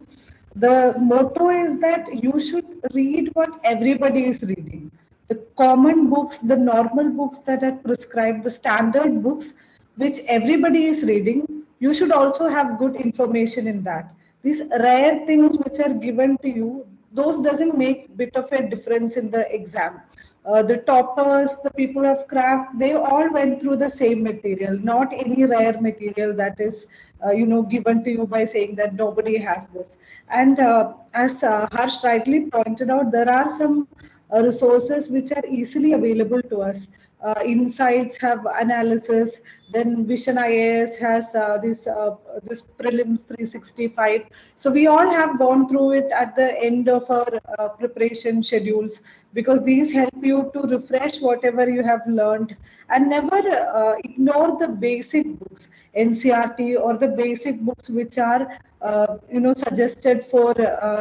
the motto is that you should read what everybody is reading. The common books, the normal books that are prescribed, the standard books which everybody is reading, you should also have good information in that. These rare things which are given to you, those doesn't make bit of a difference in the exam. The toppers, the people of craft, they all went through the same material, not any rare material that is, given to you by saying that nobody has this. And as Harsh rightly pointed out, there are some resources which are easily available to us. Insights have analysis. Then Vision IAS has this prelims 365. So we all have gone through it at the end of our preparation schedules because these help you to refresh whatever you have learned and never ignore the basic books, NCRT or the basic books which are suggested for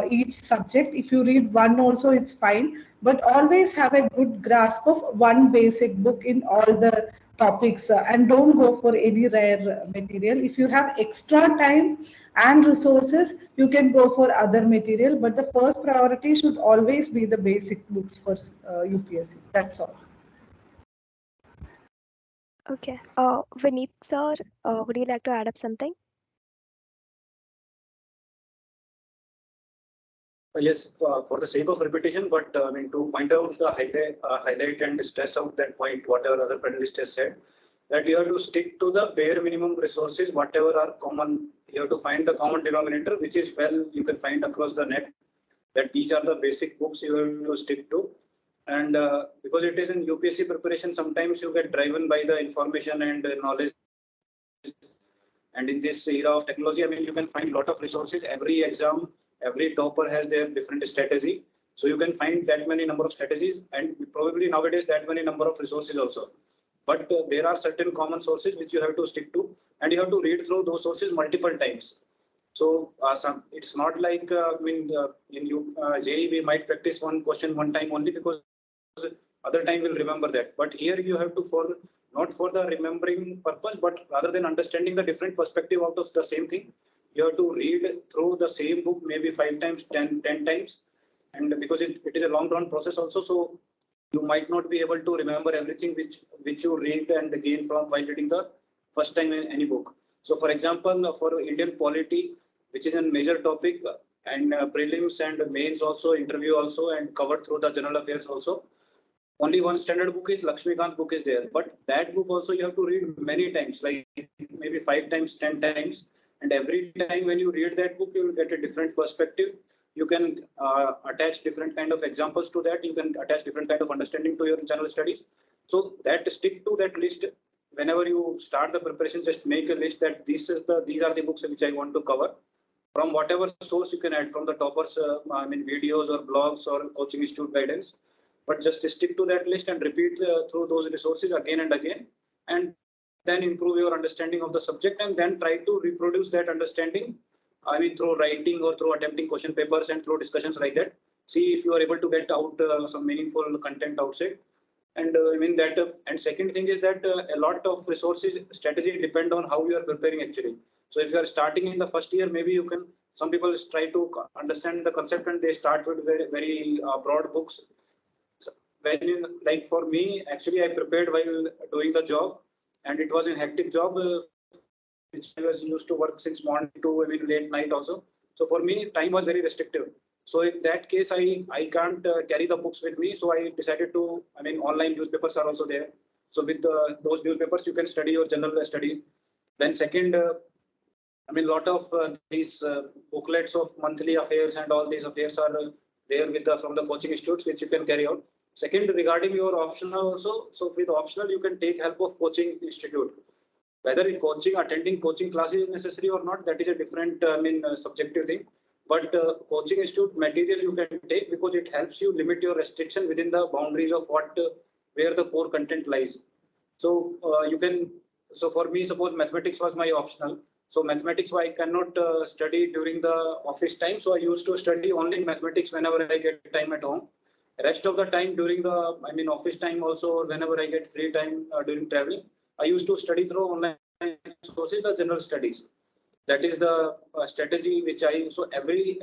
each subject. If you read one also, it's fine, but always have a good grasp of one basic book in all the topics and don't go for any rare material. If you have extra time and resources, you can go for other material, but the first priority should always be the basic books for UPSC. That's all. Okay. Vinit sir, would you like to add up something? Yes, for the sake of repetition, but I mean to point out the highlight and stress out that point, whatever other panelist has said, that you have to stick to the bare minimum resources, whatever are common. You have to find the common denominator, which is well you can find across the net. That these are the basic books you have to stick to, and because it is in UPSC preparation, sometimes you get driven by the information and knowledge. And in this era of technology, I mean, you can find a lot of resources. Every exam, every topper has their different strategy. So you can find that many number of strategies, and probably nowadays that many number of resources also. But there are certain common sources which you have to stick to, and you have to read through those sources multiple times. So it's not like in JEE we might practice one question one time only, because other time will remember that. But here you have to for not for the remembering purpose, but rather than understanding the different perspective out of the same thing, you have to read through the same book maybe 5 times, 10 times, and because it is a long run process also, so you might not be able to remember everything which you read and gain from while reading the first time in any book. So, for example, for Indian polity, which is a major topic, and prelims and mains also, interview also, and covered through the general affairs also, only one standard book is Lakshmikant book is there, but that book also you have to read many times, like maybe 5 times, 10 times, and every time when you read that book, you will get a different perspective. You can attach different kind of examples to that. You can attach different kind of understanding to your general studies. So that stick to that list. Whenever you start the preparation, just make a list that these are the books which I want to cover from whatever source you can add from the toppers, videos or blogs or coaching institute guidance, but just stick to that list and repeat through those resources again and again, and then improve your understanding of the subject, and then try to reproduce that understanding, through writing or through attempting question papers and through discussions like that. See if you are able to get out some meaningful content outside. And and second thing is that a lot of resources strategy depend on how you are preparing actually. So if you are starting in the first year, maybe you can, some people try to understand the concept and they start with very broad books. So when like for me, actually I prepared while doing the job, and it was a hectic job, which I was used to work since morning to late night also. So for me, time was very restrictive. So in that case, I can't carry the books with me. So I decided to, online newspapers are also there. So with those newspapers, you can study your general studies. Then second, lot of these booklets of monthly affairs and all these affairs are there with from the coaching institutes, which you can carry out. Second, regarding your optional also, so with optional, you can take help of coaching institute. Whether in coaching, attending coaching classes is necessary or not, that is a different, subjective thing. But coaching institute material you can take because it helps you limit your restriction within the boundaries of what where the core content lies. So you can. So for me, suppose mathematics was my optional. So mathematics, I cannot study during the office time. So I used to study only mathematics whenever I get time at home. Rest of the time during the, office time also, or whenever I get free time during traveling, I used to study through online sources, the general studies. That is the strategy which I. So every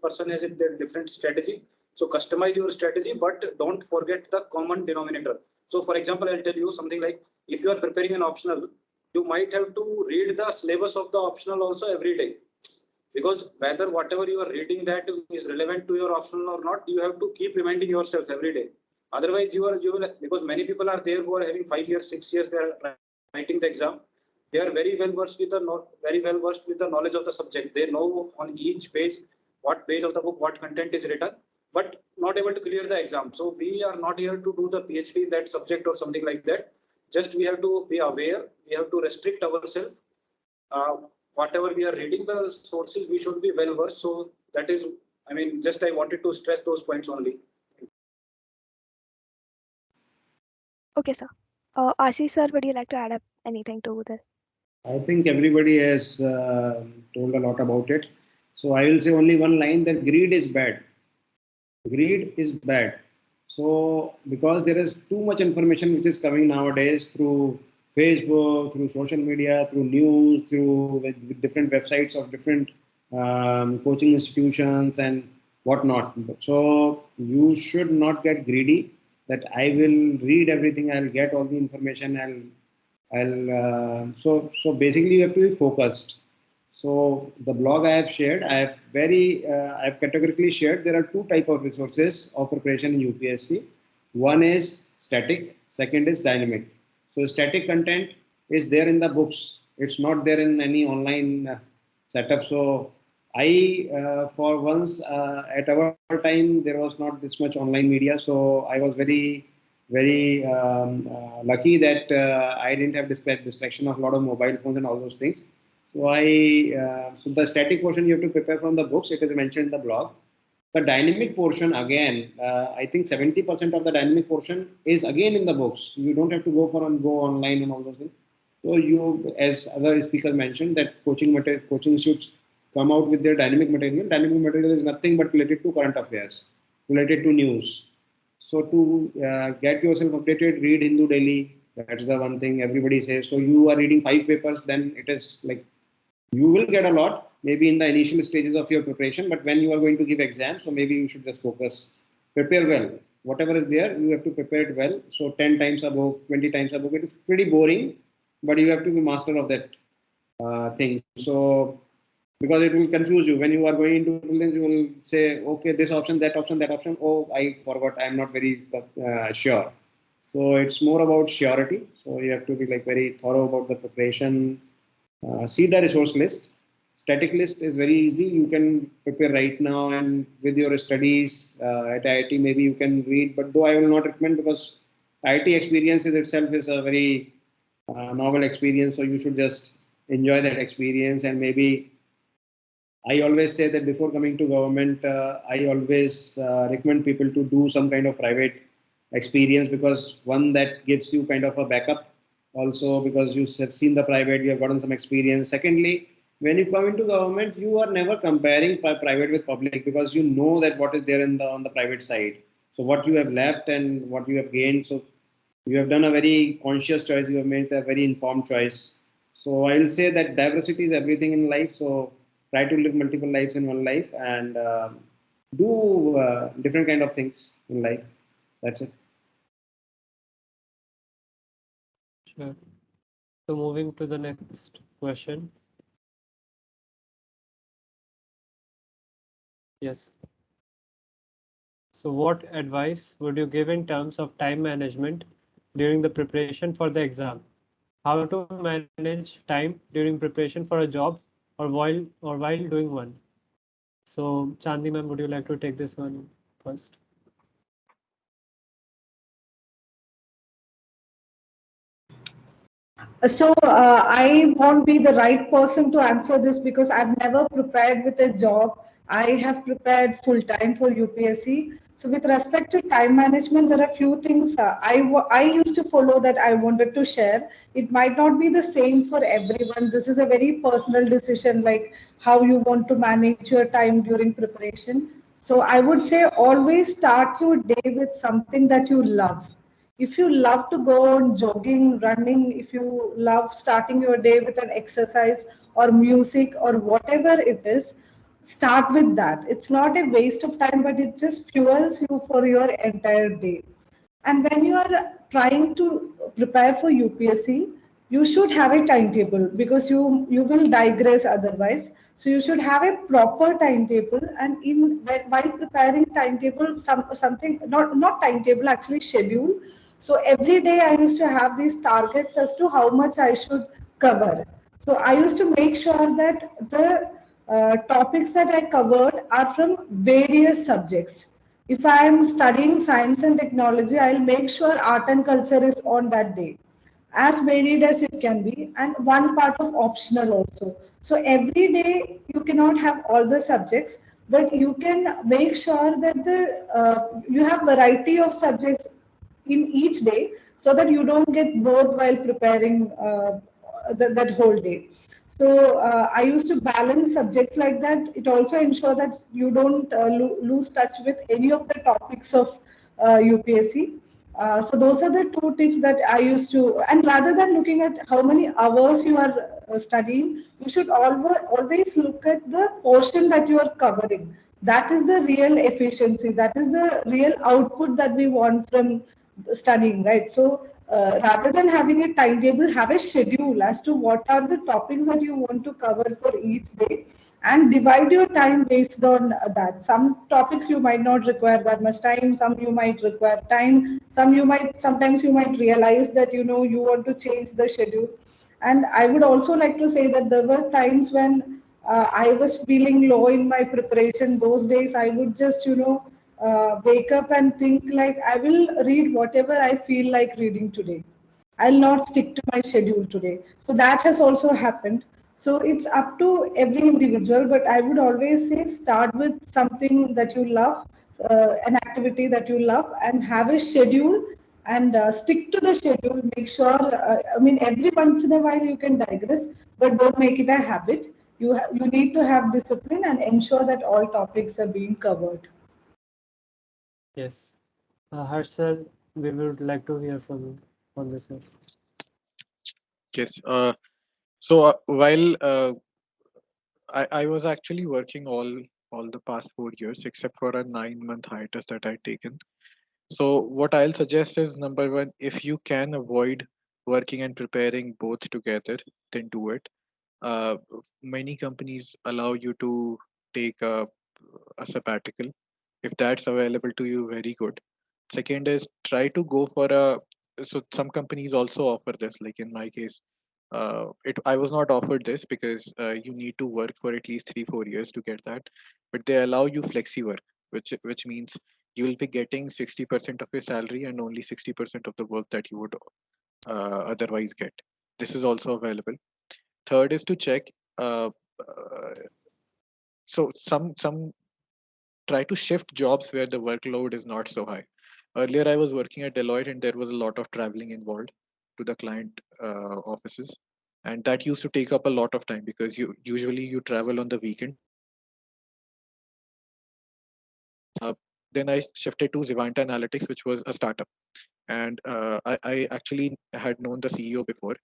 person has their different strategy. So customize your strategy, but don't forget the common denominator. So for example, I'll tell you something like, if you are preparing an optional, you might have to read the syllabus of the optional also every day, because whether whatever you are reading that is relevant to your optional or not, you have to keep reminding yourself every day. Otherwise, you will, because many people are there who are having 5 years, 6 years, they are writing the exam. They are very well versed with the knowledge of the subject. They know on each page what page of the book what content is written, but not able to clear the exam. So we are not here to do the PhD in that subject or something like that. Just we have to be aware. We have to restrict ourselves. Whatever we are reading, the sources we should be well versed. So that is, just I wanted to stress those points only. Okay, sir. Ashish sir, would you like to add up anything to this? I think everybody has told a lot about it. So I will say only one line, that greed is bad. Greed is bad. So because there is too much information which is coming nowadays through Facebook, through social media, through news, through with different websites of different coaching institutions and whatnot. So you should not get greedy that I will read everything, I'll get all the information, so basically you have to be focused. So the blog I have shared, I have categorically shared there are two type of resources of preparation in UPSC. One is static, second is dynamic. So static content is there in the books. It's not there in any online setup. So for once at our time there was not this much online media. So I was very lucky that I didn't have this distraction of a lot of mobile phones and all those things. So the static portion you have to prepare from the books. It is mentioned in the blog. The dynamic portion again, I think 70% of the dynamic portion is again in the books. You don't have to go online and all those things. So you, as other speakers mentioned, that coaching institutes come out with their dynamic material. Dynamic material is nothing but related to current affairs, related to news. So to get yourself updated, read Hindu Daily. That's the one thing everybody says. So you are reading 5 papers, then it is like you will get a lot maybe in the initial stages of your preparation, but when you are going to give exams, so maybe you should just focus, prepare well. Whatever is there, you have to prepare it well. So 10 times a book, 20 times a book, it is pretty boring, but you have to be master of that thing. So because it will confuse you when you are going into prelims, you will say, okay, this option, that option, that option. Oh, I forgot. I'm not very sure. So it's more about surety. So you have to be like very thorough about the preparation. See the resource list. Static list is very easy. You can prepare right now, and with your studies at IIT, maybe you can read. But though I will not recommend because IIT experiences itself is a very novel experience. So you should just enjoy that experience. And maybe I always say that before coming to government, I always recommend people to do some kind of private experience, because one, that gives you kind of a backup, also because you have seen the private, you have gotten some experience. Secondly, when you come into government, you are never comparing private with public, because you know that what is there in the on the private side. So what you have left and what you have gained. So you have done a very conscious choice. You have made a very informed choice. So I will say that diversity is everything in life. So try to live multiple lives in one life, and do different kind of things in life. That's it. Sure. So moving to the next question. Yes. So what advice would you give in terms of time management during the preparation for the exam? How to manage time during preparation for a job or while doing one? So Chandni ma'am, would you like to take this one first? So I won't be the right person to answer this because I've never prepared with a job. I have prepared full time for UPSC. So with respect to time management, there are few things I used to follow that I wanted to share. It might not be the same for everyone. This is a very personal decision, like how you want to manage your time during preparation. So I would say always start your day with something that you love. If you love to go on jogging, running, if you love starting your day with an exercise or music or whatever it is, start with that. It's not a waste of time, but it just fuels you for your entire day. And when you are trying to prepare for UPSC, you should have a timetable because you will digress otherwise. So you should have a proper timetable, and while preparing timetable, something, not timetable, actually schedule. So every day I used to have these targets as to how much I should cover. So I used to make sure that the topics that I covered are from various subjects. If I am studying science and technology, I'll make sure art and culture is on that day, as varied as it can be, and one part of optional also. So every day you cannot have all the subjects, but you can make sure that you have variety of subjects in each day, so that you don't get bored while preparing that whole day. So I used to balance subjects like that. It also ensures that you don't lose touch with any of the topics of UPSC. So those are the two tips that I used to. And rather than looking at how many hours you are studying, you should always look at the portion that you are covering. That is the real efficiency. That is the real output that we want from studying, right? So rather than having a timetable, have a schedule as to what are the topics that you want to cover for each day, and divide your time based on that. Some topics you might not require that much time, some you might require time, sometimes you might realize that you want to change the schedule. And I would also like to say that there were times when I was feeling low in my preparation. Those days I would just wake up and think like, I will read whatever I feel like reading today. I'll not stick to my schedule today. So that has also happened. So it's up to every individual, but I would always say start with something that you love, an activity that you love, and have a schedule, and stick to the schedule. Make sure, I mean, every once in a while you can digress, but don't make it a habit. You need to have discipline and ensure that all topics are being covered. Yes. Harsh sir, we would like to hear from you on this one. Yes. So while I was actually working all the past 4 years, except for a 9 month hiatus that I'd taken. So what I'll suggest is, number one, if you can avoid working and preparing both together, then do it. Uh, Many companies allow you to take a sabbatical. If that's available to you, very good. Second is, try to go for a. So some companies also offer this. Like in my case, I was not offered this because you need to work for at least 3 4 years to get that, but they allow you flexi work, which means you will be getting 60% of your salary and only 60% of the work that you would otherwise get. This is also available. Third is to check. Uh, uh, so some try to shift jobs where the workload is not so high. Earlier, I was working at Deloitte, and there was a lot of traveling involved to the client offices, and that used to take up a lot of time because you travel on the weekend. Uh, then I shifted to Zivanta Analytics, which was a startup, and I actually had known the CEO before.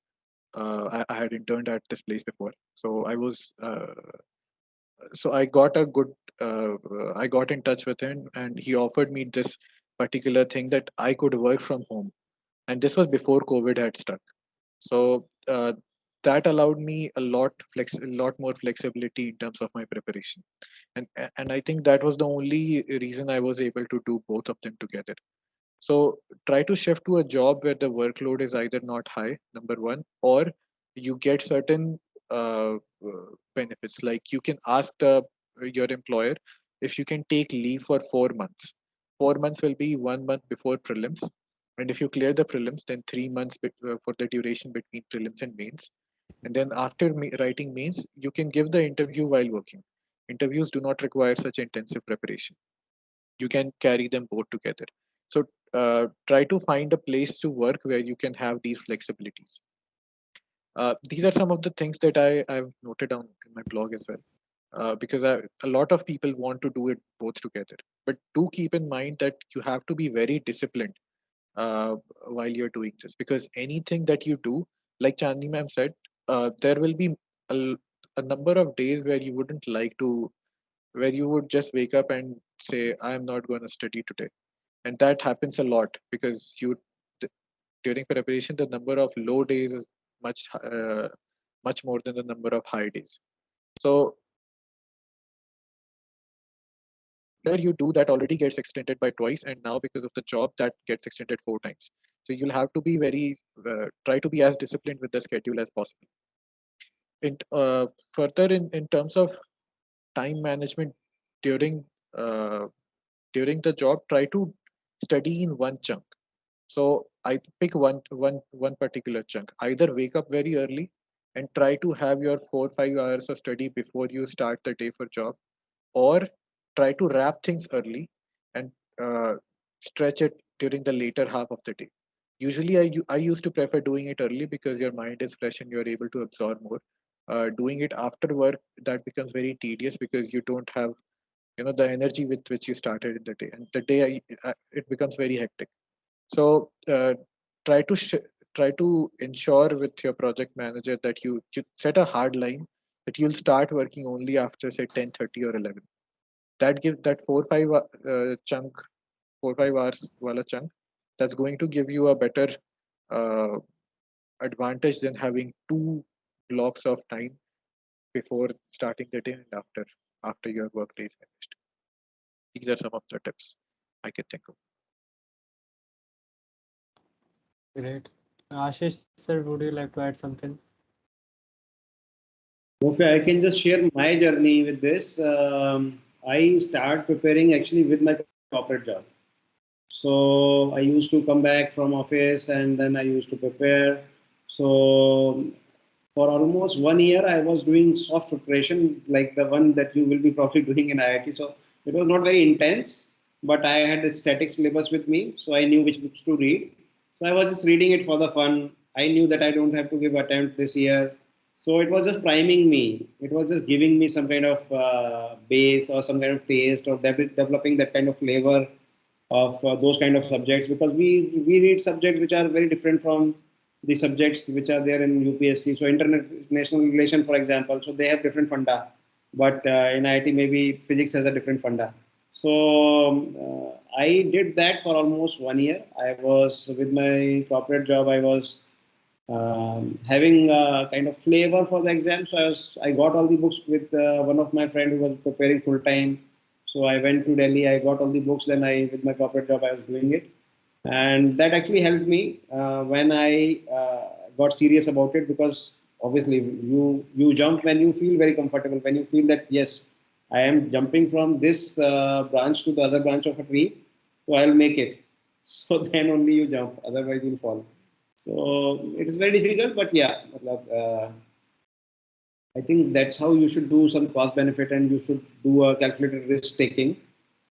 I had interned at this place before, so I got a good I got in touch with him, and he offered me this particular thing that I could work from home, and this was before COVID had struck. So that allowed me a lot more flexibility in terms of my preparation, and I think that was the only reason I was able to do both of them together. So try to shift to a job where the workload is either not high, number one, or you get certain benefits. Like you can ask your employer if you can take leave for 4 months. 4 months will be 1 month before prelims, and if you clear the prelims, then 3 months for the duration between prelims and mains. And then after writing mains, you can give the interview while working. Interviews do not require such intensive preparation. You can carry them both together. So try to find a place to work where you can have these flexibilities. These are some of the things that I've noted down in my blog as well, because a lot of people want to do it both together. But do keep in mind that you have to be very disciplined while you're doing this, because anything that you do, like Chandni ma'am said, there will be a, a number of days where you wouldn't like to, where you would just wake up and say, I'm not going to study today. And that happens a lot because during preparation, the number of low days is much more than the number of high days. So whatever you do, that already gets extended by twice, and now because of the job, that gets extended 4 times. So you'll have to be try to be as disciplined with the schedule as possible. In further in terms of time management during uh, during the job, try to study in one chunk. So I pick one particular chunk. Either wake up very early and try to have your 4 5 hours of study before you start the day for job, or try to wrap things early and uh, stretch it during the later half of the day. Usually, I used to prefer doing it early because your mind is fresh and you're able to absorb more. Doing it after work, that becomes very tedious because you don't have the energy with which you started in the day, and the day it becomes very hectic. So try to try to ensure with your project manager that you set a hard line that you'll start working only after say 10:30 or 11. That gives that 4 5 hours wala chunk. That's going to give you a better uh, advantage than having two blocks of time before starting the day and after your work day is finished. These are some of the tips I can think of. Great. Ashish sir, would you like to add something? Okay, I can just share my journey with this. I start preparing actually with my corporate job. So I used to come back from office and then I used to prepare. So for almost 1 year, I was doing soft preparation like the one that you will be probably doing in IIT. So it was not very intense, but I had a static syllabus with me, so I knew which books to read. So I was just reading it for the fun. I knew that I don't have to give attempt this year. So it was just priming me. It was just giving me some kind of base or some kind of taste or developing that kind of flavor of those kind of subjects, because we read subjects which are very different from the subjects which are there in UPSC. So international relation, for example, so they have different funda, but in IIT maybe physics has a different funda. So I did that for almost 1 year. I was with my corporate job. I was having a kind of flavor for the exam. So I got all the books with one of my friend who was preparing full time. So I went to Delhi. I got all the books. Then with my corporate job, I was doing it, and that actually helped me when I got serious about it, because obviously you jump when you feel very comfortable, when you feel that yes, I am jumping from this branch to the other branch of a tree, so I'll make it. So then only you jump, otherwise you'll fall. So it is very difficult, but yeah, I think that's how you should do some cost benefit, and you should do a calculated risk taking.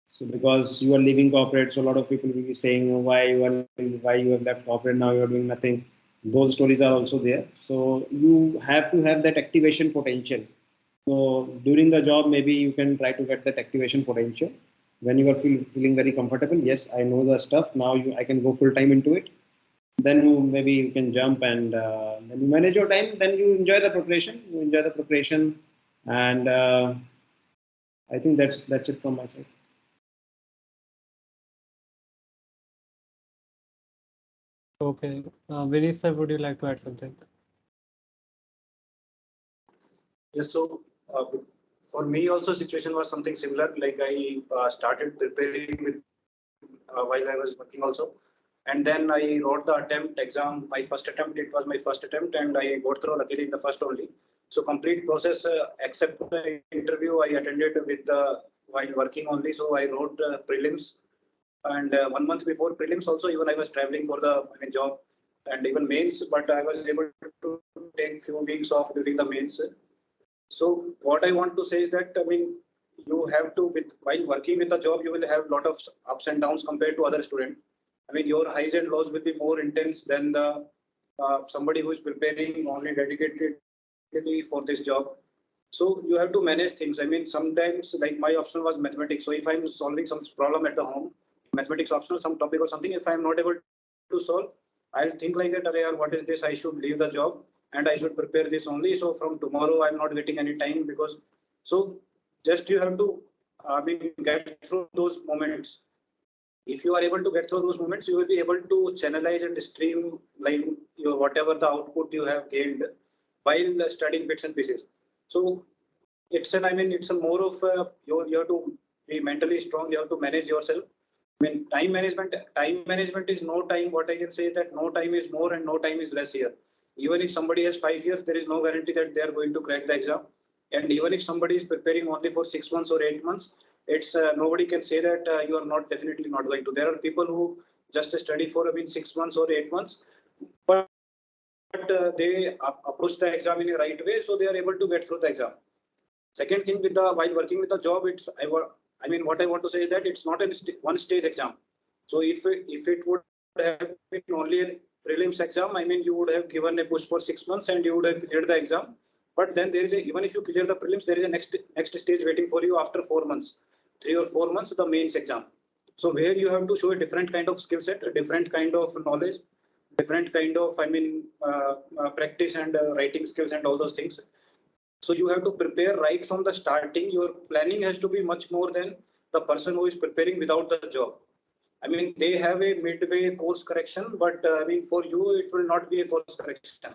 So because you are leaving corporate, so a lot of people will be saying, oh, why you have left corporate, now you are doing nothing. Those stories are also there. So you have to have that activation potential. So during the job, maybe you can try to get that activation potential. When you are feeling very comfortable, yes, I know the stuff. Now I can go full time into it. Then maybe you can jump, and then you manage your time. Then you enjoy the preparation. You enjoy the preparation, and I think that's it from my side. Okay. Vinit sir, would you like to add something? Yes, so for me also situation was something similar. Like I started preparing with while I was working also, and then I wrote the attempt exam. My first attempt, it was my first attempt, and I got through luckily in the first only. So complete process except the interview I attended with the while working only. So I wrote prelims, and 1 month before prelims also even I was traveling for the job and even mains, but I was able to take few weeks off during the mains. So what I want to say is that you have to with while working with the job you will have a lot of ups and downs compared to other student. Your highs and lows will be more intense than the somebody who is preparing only dedicatedly for this job. So you have to manage things. Sometimes like my option was mathematics. So if I'm solving some problem at the home, mathematics optional, some topic or something, if I'm not able to solve, I'll think like that, "Arey, what is this? I should leave the job and I should prepare this only. So from tomorrow, I'm not getting any time because." So just you have to, get through those moments. If you are able to get through those moments, you will be able to channelize and streamline your whatever the output you have gained while studying bits and pieces. So it's a more of you have to be mentally strong. You have to manage yourself. Time management is no time. What I can say is that no time is more and no time is less here. Even if somebody has 5 years, there is no guarantee that they are going to crack the exam. And even if somebody is preparing only for 6 months or 8 months, it's nobody can say that you are not definitely not going to. There are people who just study for 6 months or 8 months, but they approach the exam in a right way, so they are able to get through the exam. Second thing with the while working with the job, what I want to say is that it's not a one stage exam. So if it would have been only a prelims exam, you would have given a push for 6 months and you would have cleared the exam. But then there is even if you clear the prelims, there is a next stage waiting for you after 4 months. 3 or 4 months the mains exam. So where you have to show a different kind of skill set, a different kind of knowledge, different kind of practice and writing skills and all those things. So you have to prepare right from the starting. Your planning has to be much more than the person who is preparing without the job. I mean, they have a midway course correction, but I mean, for you, it will not be a course correction.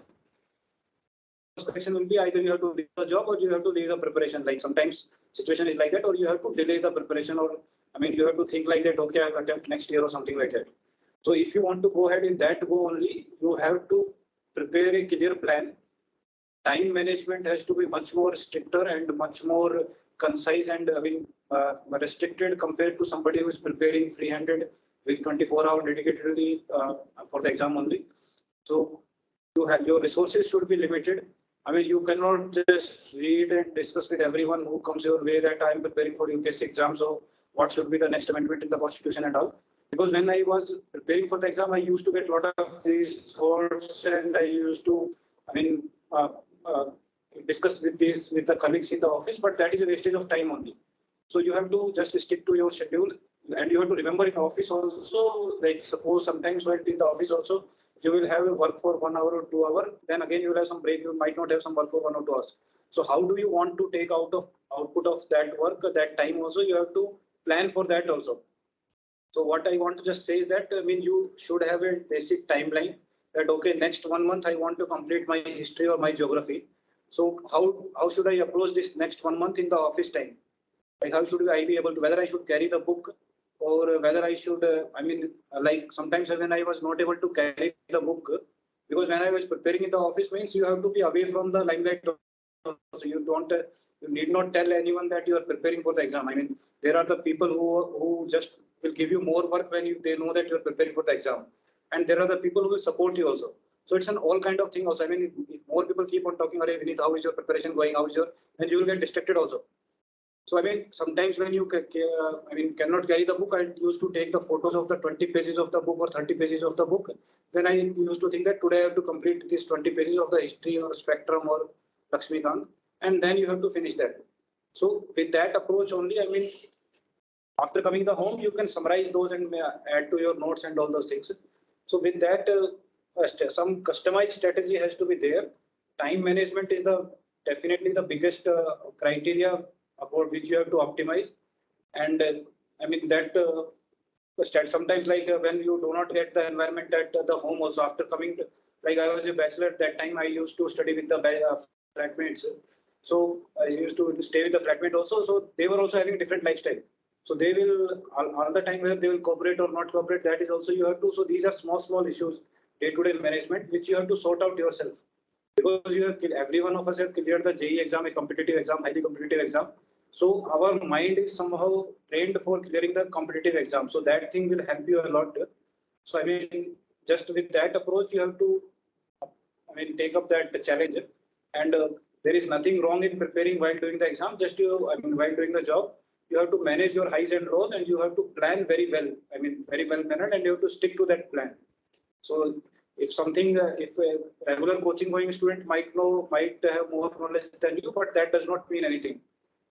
Course correction will be either you have to leave the job or you have to leave the preparation. Like sometimes situation is like that, or you have to delay the preparation, or I mean, you have to think like that, okay, I'll attempt next year or something like that. So if you want to go ahead in that go only, you have to prepare a clear plan. Time management has to be much more stricter and much more concise and restricted compared to somebody who is preparing free-handed with 24 hours dedicatedly for the exam only. So you have your resources should be limited. I mean, you cannot just read and discuss with everyone who comes your way that I am preparing for UPSC exam. So what should be the next amendment in the constitution and all? Because when I was preparing for the exam, I used to get a lot of these thoughts, and I used to, discuss with the colleagues in the office. But that is a wastage of time only. So you have to just stick to your schedule, and you have to remember in office also. Like suppose sometimes while in the office also, you will have work for 1 hour or 2 hours. Then again you will have some break. You might not have some work for 1 or 2 hours. So how do you want to take output of that work that time also? You have to plan for that also. So what I want to just say is that I mean you should have a basic timeline that okay, next 1 month I want to complete my history or my geography. So how should I approach this next 1 month in the office time? Like how should I be able to, whether I should carry the book or whether I should like sometimes when I was not able to carry the book because when I was preparing in the office means you have to be away from the limelight. So you don't you need not tell anyone that you are preparing for the exam. I mean, there are the people who just will give you more work when they know that you are preparing for the exam, and there are the people who will support you also. So it's an all kind of thing also. I mean, if more people keep on talking, "Arey Vinit, how is your preparation going? How is your?" Then you will get distracted also. So I mean, sometimes when you cannot carry the book, I used to take the photos of the 20 pages of the book or 30 pages of the book. Then I used to think that today I have to complete these 20 pages of the history or spectrum or Lakshmikant, and then you have to finish that. So with that approach only, I mean, after coming the home, you can summarize those and add to your notes and all those things. So with that, some customized strategy has to be there. Time management is the definitely the biggest criteria about which you have to optimize. And I mean that sometimes like when you do not get the environment at the home also after coming to, like I was a bachelor at that time, I used to study with the flatmates. So I used to stay with the flatmate also. So they were also having a different lifestyle. So they will all the time whether they will cooperate or not cooperate. That is also you have to. So these are small issues, day-to-day management, which you have to sort out yourself. Because you have every one of us have cleared the JEE exam, a competitive exam, highly competitive exam. So our mind is somehow trained for clearing the competitive exam. So that thing will help you a lot. So I mean, just with that approach, you have to, take up that challenge. And there is nothing wrong in preparing while doing the exam. Just while doing the job, you have to manage your highs and lows, and you have to plan very well. I mean, very well mannered, and you have to stick to that plan. So if something, if a regular coaching going student might have more knowledge than you, but that does not mean anything.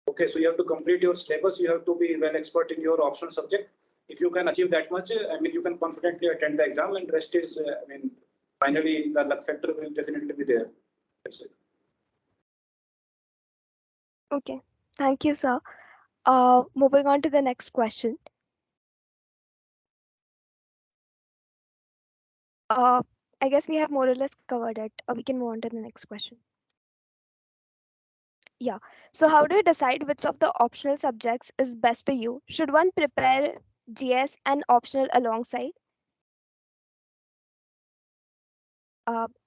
Okay, so you have to complete your syllabus. You have to be well expert in your optional subject. If you can achieve that much, you can confidently attend the exam, and rest is, finally the luck factor will definitely be there. Okay, thank you, sir. Moving on to the next question. I guess we have more or less covered it. We can move on to the next question. Yeah. So how do you decide which of the optional subjects is best for you? Should one prepare GS and optional alongside?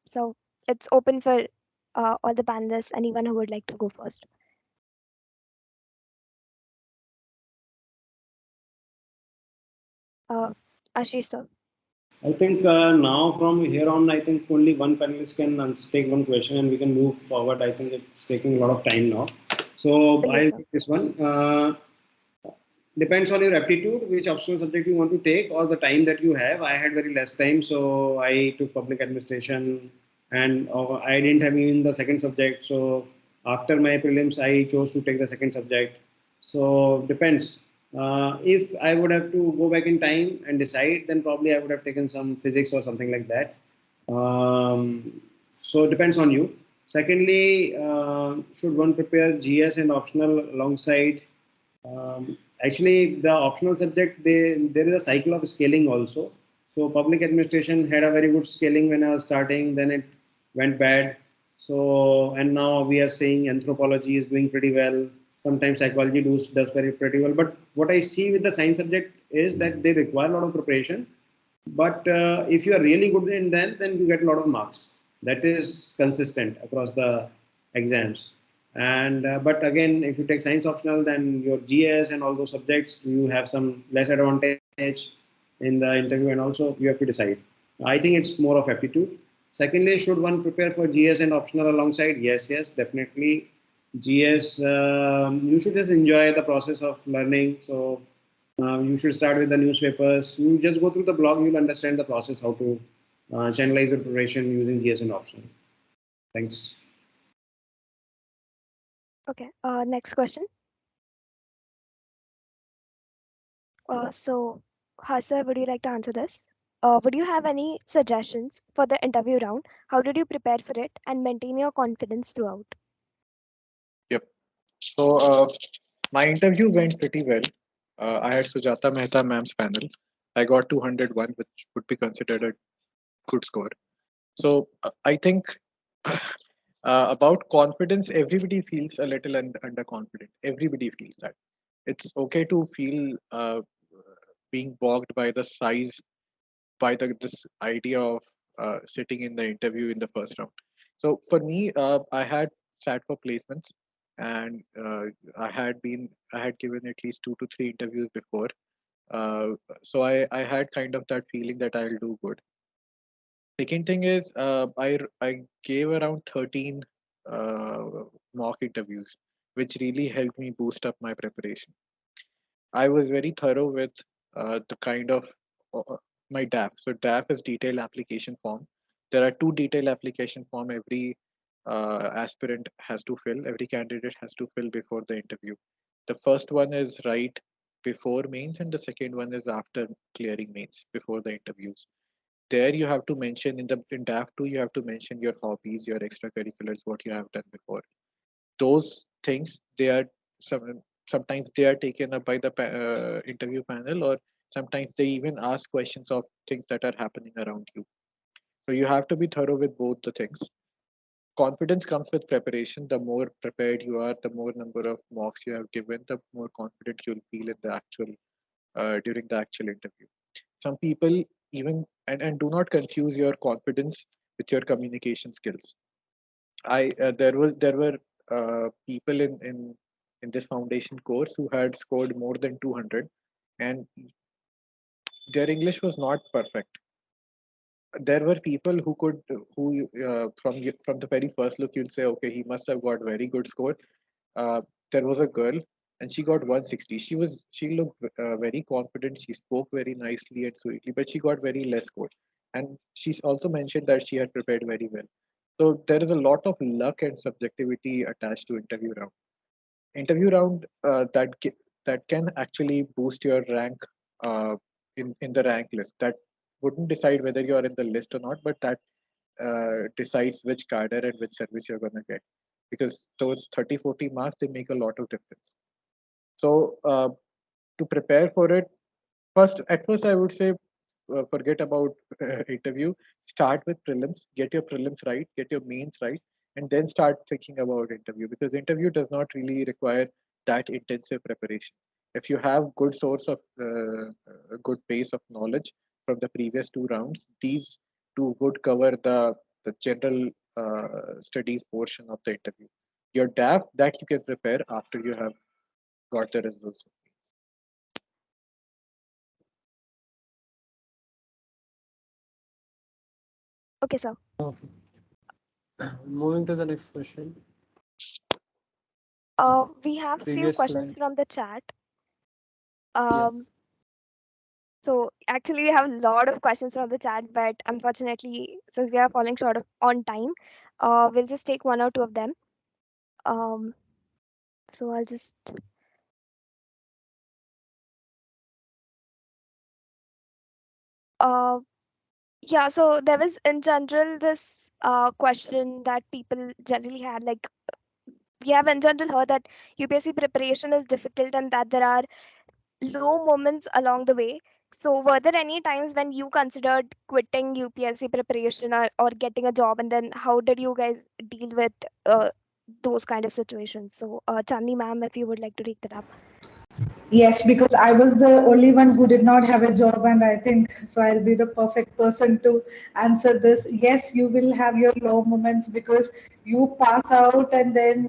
So it's open for all the panelists, anyone who would like to go first. Ashish, sir. I think now from here on, I think only one panelist can take one question and we can move forward. I think it's taking a lot of time now. So Yes, I'll sir. take this one. Depends on your aptitude, which optional subject you want to take or the time that you have. I had very less time, so I took public administration and I didn't have even the second subject. So after my prelims, I chose to take the second subject. So depends. If I would have to go back in time and decide, then probably I would have taken some physics or something like that. So it depends on you. Secondly, should one prepare GS and optional alongside? Actually, the optional subject, there is a cycle of scaling also. So public administration had a very good scaling when I was starting, then it went bad. So and now we are saying anthropology is doing pretty well. Sometimes psychology does very pretty well. But what I see with the science subject is that they require a lot of preparation. But if you are really good in them, then you get a lot of marks. That is consistent across the exams. And but again, if you take science optional, then your GS and all those subjects, you have some less advantage in the interview, and also you have to decide. I think it's more of aptitude. Secondly, should one prepare for GS and optional alongside? Yes, yes, definitely. GS, you should just enjoy the process of learning. So you should start with the newspapers. You just go through the blog, you'll understand the process, how to channelize your preparation using GS and optional. Thanks. Okay, next question. So, Hasa, would you like to answer this? Would you have any suggestions for the interview round? How did you prepare for it and maintain your confidence throughout? Yep. So my interview went pretty well. I had Sujata Mehta ma'am's panel. I got 201, which would be considered a good score. So I think about confidence, everybody feels a little underconfident. Everybody feels that. It's okay to feel being bogged by the size, by this idea of sitting in the interview in the first round. So for me, I had sat for placements, and I had given at least 2 to 3 interviews before. Uh, so I had kind of that feeling that I'll do good. Second thing is, I gave around 13 uh, mock interviews, which really helped me boost up my preparation. I was very thorough with the kind of my DAF. So DAF is detailed application form. There are two detailed application form every aspirant has to fill. Every candidate has to fill before the interview. The first one is right before mains, and the second one is after clearing mains, before the interviews. There you have to mention in DAF 2, you have to mention your hobbies, your extracurriculars, what you have done before. Those things, sometimes they are taken up by the interview panel, or sometimes they even ask questions of things that are happening around you. So you have to be thorough with both the things. Confidence comes with preparation. The more prepared you are, the more number of mocks you have given, the more confident you'll feel in the actual during the actual interview. Some people even and do not confuse your confidence with your communication skills. I there were people in this foundation course who had scored more than 200, and their English was not perfect. There were people who could who from the very first look you'll say, okay, he must have got very good score. There was a girl, and she got 160. She looked very confident. She spoke very nicely and sweetly, but she got very less score. And she's also mentioned that she had prepared very well. So there is a lot of luck and subjectivity attached to interview round that can actually boost your rank in the rank list. That wouldn't decide whether you are in the list or not, but that decides which cadre and which service you're going to get, because those 30-40 marks, they make a lot of difference. So to prepare for it, at first I would say, forget about interview. Start with prelims, get your prelims right, get your mains right, and then start thinking about interview, because interview does not really require that intensive preparation. If you have good source of a good base of knowledge from the previous two rounds, these two would cover the general studies portion of the interview. Your DAF, that you can prepare after you have got the results. Okay, sir. Okay. Moving to the next question. We have a few Previous questions slide. from the chat. Yes. So actually, we have a lot of questions from the chat, but unfortunately, since we are falling short of on time, we'll just take one or two of them. Um, so I'll just Yeah, so there was in general this question that people generally had, like we have in general heard that UPSC preparation is difficult and that there are low moments along the way. So were there any times when you considered quitting UPSC preparation or getting a job, and then how did you guys deal with those kind of situations? So Chandni ma'am, if you would like to take that up. Yes, because I was the only one who did not have a job, and I think so. I'll be the perfect person to answer this. Yes, you will have your low moments because you pass out, and then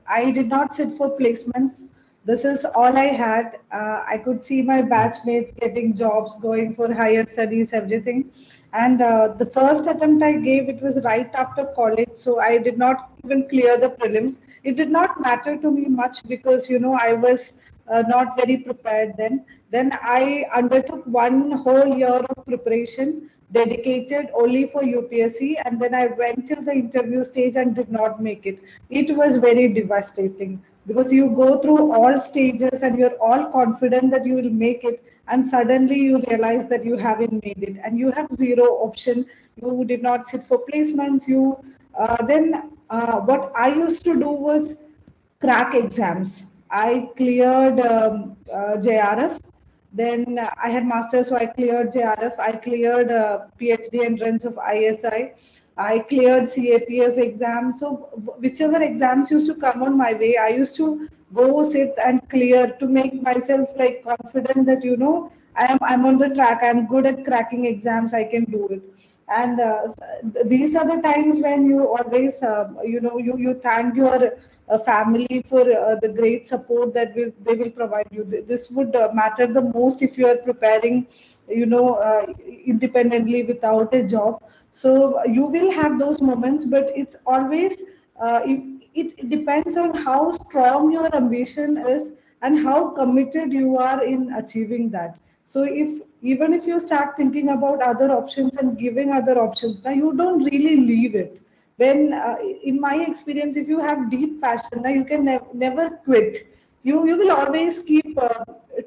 I did not sit for placements. This is all I had. I could see my batchmates getting jobs, going for higher studies, everything. And the first attempt I gave, it was right after college, so I did not even clear the prelims. It did not matter to me much because I was not very prepared then. Then I undertook one whole year of preparation dedicated only for UPSC, and then I went till the interview stage and did not make it. It was very devastating because you go through all stages and you're all confident that you will make it, and suddenly you realize that you haven't made it and you have zero option. You did not sit for placements. You then What I used to do was crack exams. I cleared JRF. Then I had masters, so I cleared JRF. I cleared PhD entrance of ISI. I cleared CAPF exam. So whichever exams used to come on my way, I used to go sit and clear to make myself like confident that I'm on the track. I'm good at cracking exams. I can do it. And these are the times when you always you thank your family for the great support that they will provide you. This would matter the most if you are preparing independently without a job. So you will have those moments, but it's always it depends on how strong your ambition is and how committed you are in achieving that. So if even if you start thinking about other options and giving other options, now you don't really leave it. When in my experience, if you have deep passion, now you can never quit. You will always keep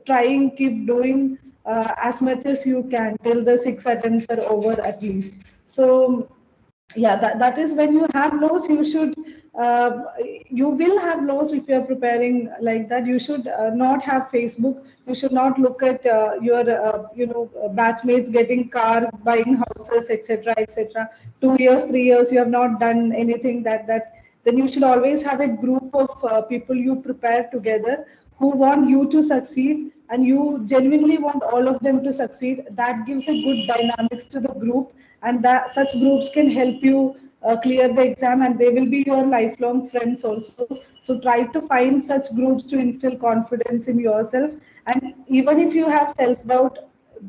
trying, keep doing as much as you can till the six attempts are over at least. So yeah, that is when you have lows, uh, you will have lows if you're preparing like that. You should not have Facebook. You should not look at your batchmates getting cars, buying houses, etc., etc. 2 years, 3 years you have not done anything, that then you should always have a group of people you prepare together who want you to succeed, and you genuinely want all of them to succeed. That gives a good dynamics to the group, and that such groups can help you clear the exam, and they will be your lifelong friends also. So try to find such groups to instill confidence in yourself. And even if you have self doubt,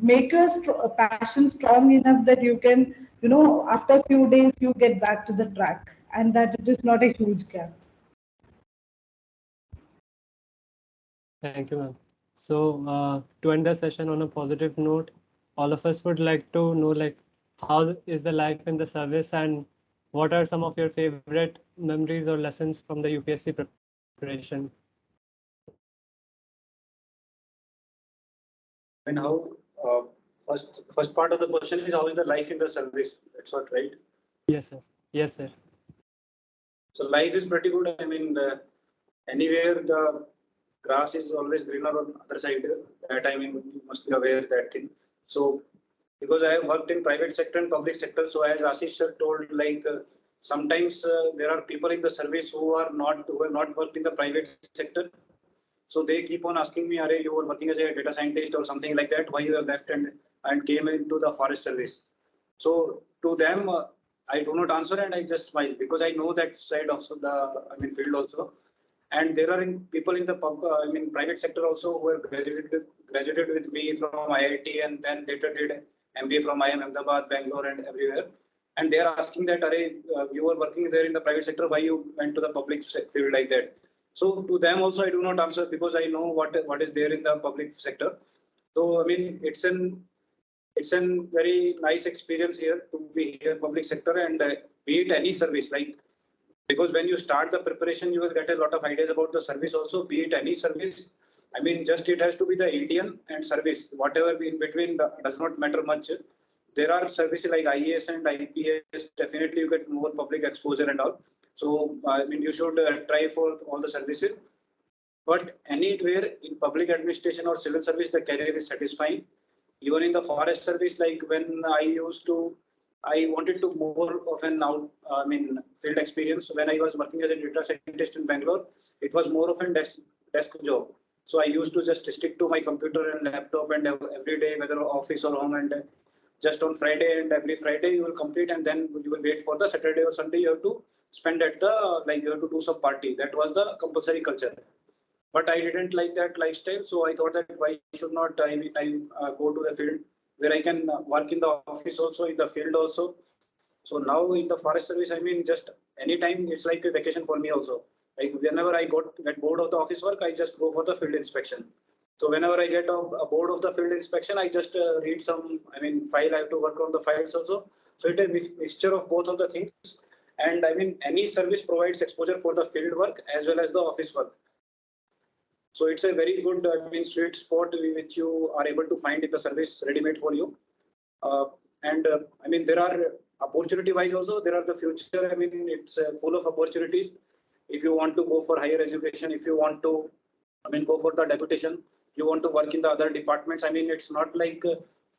make your passion strong enough that you can, after a few days you get back to the track, and that it is not a huge gap. Thank you, ma'am. So, to end the session on a positive note, all of us would like to know, like, how is the life in the service, and what are some of your favorite memories or lessons from the UPSC preparation? I mean, how first part of the question is how is the life in the service? That's what, right? Yes, sir. Yes, sir. So life is pretty good. I mean, anywhere the grass is always greener on the other side. That I mean, you must be aware of that thing. So because I have worked in private sector and public sector, so as Ashish sir told, like sometimes there are people in the service who have not worked in the private sector. So they keep on asking me, "Are you were working as a data scientist or something like that? Why you have left and came into the forest service?" So to them, I do not answer and I just smile because I know that side of the field also. And there are people in the private sector also who have graduated with me from IIT and then later did MBA from IIM Ahmedabad, Bangalore, and everywhere. And they are asking that, you were working there in the private sector, why you went to the public field like that? So to them also, I do not answer because I know what is there in the public sector. So I mean, it's an very nice experience here to be here public sector and be it any service, like because when you start the preparation you will get a lot of ideas about the service also, be it any service. I mean, just it has to be the Indian and service, whatever in between does not matter much. there are services like IAS and IPS. Definitely, you get more public exposure and all. So I mean, you should try for all the services. But anywhere in public administration or civil service, the career is satisfying. Even in the forest service, like when I wanted to more of an field experience. When I was working as a data scientist in Bangalore, it was more of a desk job. So I used to just stick to my computer and laptop and every day, whether office or home, and just on Friday and every Friday you will complete, and then you will wait for the Saturday or Sunday you have to spend at the you have to do some party. That was the compulsory culture, but I didn't like that lifestyle. So I thought that why should not I go to the field where I can work in the office also, in the field also. So now in the forest service, I mean, just anytime it's like a vacation for me also. Like whenever I get bored of the office work, I just go for the field inspection. So whenever I get a board of the field inspection, I just read some, file. I have to work on the files also. So it's a mixture of both of the things. And I mean, any service provides exposure for the field work as well as the office work. So it's a very good, sweet spot which you are able to find in the service ready-made for you. And there are opportunity-wise also, there are the future. I mean, it's full of opportunities. If you want to go for higher education, if you want to, go for the deputation, you want to work in the other departments. I mean, it's not like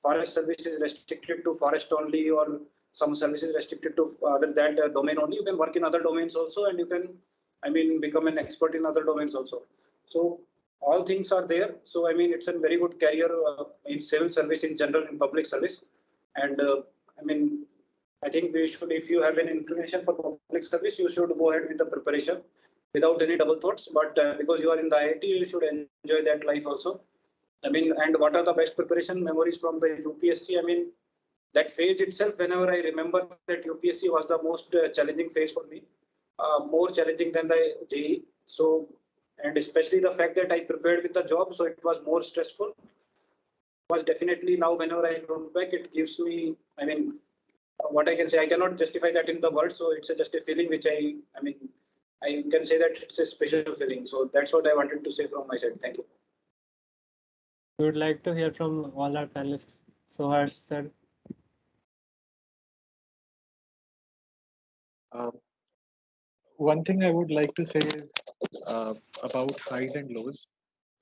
forest service is restricted to forest only, or some services restricted to other that domain only. You can work in other domains also, and you can, become an expert in other domains also. So all things are there. So I mean, it's a very good career in civil service in general, in public service. And I mean, I think we should, if you have an inclination for public service, you should go ahead with the preparation without any double thoughts. But because you are in the IIT, you should enjoy that life also. I mean, and what are the best preparation memories from the UPSC? I mean, that phase itself, whenever I remember that UPSC was the most challenging phase for me, more challenging than the JEE. So, and especially the fact that I prepared with the job, so it was more stressful. Was definitely, now whenever I look back, it gives me, what I can say, I cannot justify that in the words. So it's just a feeling which I can say that it's a special feeling. So that's what I wanted to say from my side. Thank you. We would like to hear from all our panelists. So Harsh sir. One thing I would like to say is about highs and lows.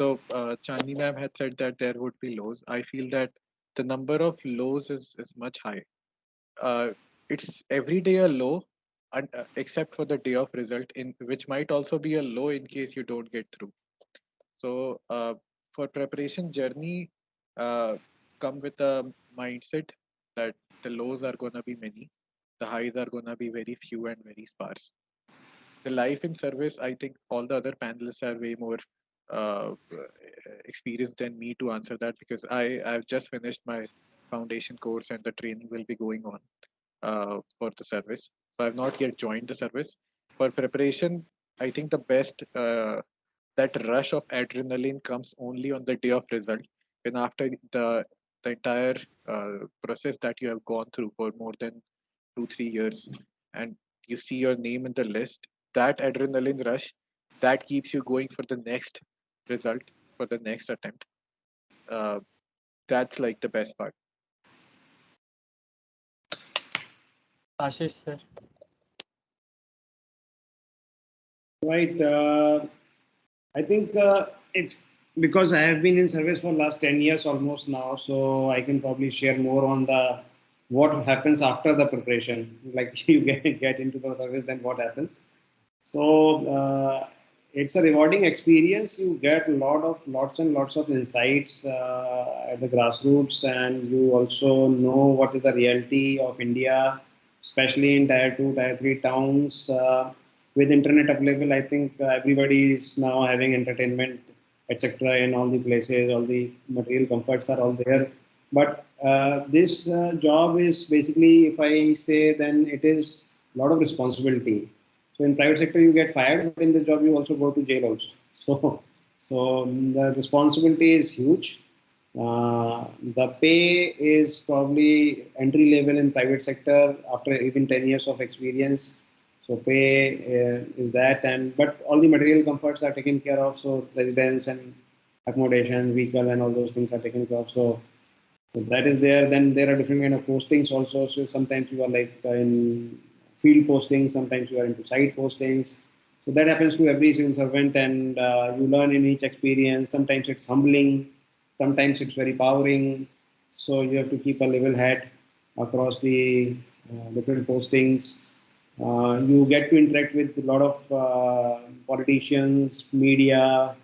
So Chandni ma'am had said that there would be lows. I feel that the number of lows is much high. It's every day a low, and, except for the day of result, in which might also be a low in case you don't get through. So for preparation journey, uh, come with a mindset that the lows are gonna be many, the highs are gonna be very few and very sparse. The life in service, I think all the other panelists are way more uh, experienced than me to answer that, because I've just finished my foundation course and the training will be going on for the service. So I've not yet joined the service. For preparation, I think the best that rush of adrenaline comes only on the day of result, and after the entire process that you have gone through for more than 2 3 years, and you see your name in the list, that adrenaline rush that keeps you going for the next result, for the next attempt. uh, that's like the best part. Ashish sir. Right. I think it because I have been in service for last 10 years almost now, so I can probably share more on the what happens after the preparation. Like you get into the service, then what happens. So it's a rewarding experience. You get lots and lots of insights at the grassroots, and you also know what is the reality of India, especially in tier 2, tier 3 towns. With internet available, I think everybody is now having entertainment, etc. in all the places. All the material comforts are all there. But this job is basically, if I say, then it is a lot of responsibility. So in private sector, you get fired, but in the job, you also go to jail also. So the responsibility is huge. The pay is probably entry level in private sector after even 10 years of experience. So pay is that, and but all the material comforts are taken care of. So residence and accommodation, vehicle, and all those things are taken care of. So So that is there. Then there are different kind of postings also. So sometimes you are like in field postings, sometimes you are into site postings. So that happens to every civil servant, and you learn in each experience. Sometimes it's humbling, sometimes it's very powering. So you have to keep a level head across the different postings. You get to interact with a lot of politicians, media.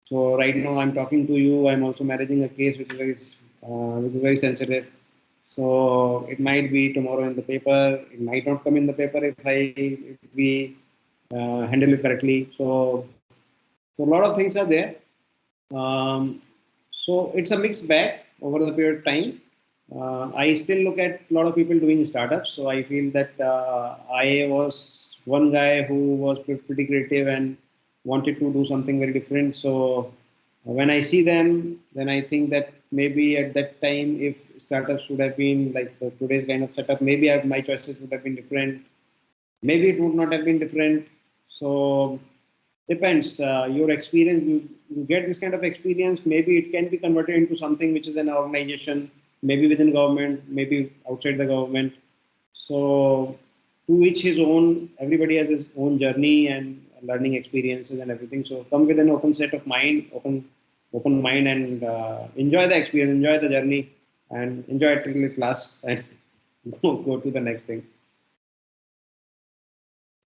So right now I'm talking to you. I'm also managing a case which is very sensitive. So it might be tomorrow in the paper. It might not come in the paper if we handle it correctly. So a lot of things are there. So it's a mixed bag over the period of time. I still look at a lot of people doing startups. So I feel that I was one guy who was pretty creative and wanted to do something very different. So when I see them, then I think that maybe at that time, if startups would have been like the today's kind of setup, maybe my choices would have been different. Maybe it would not have been different. So depends. Your experience, you get this kind of experience. Maybe it can be converted into something which is an organization, maybe within government, maybe outside the government. So to each his own. Everybody has his own journey and learning experiences and everything. So come with an open set of mind, open mind, and enjoy the experience, enjoy the journey, and enjoy it till it lasts, and go to the next thing.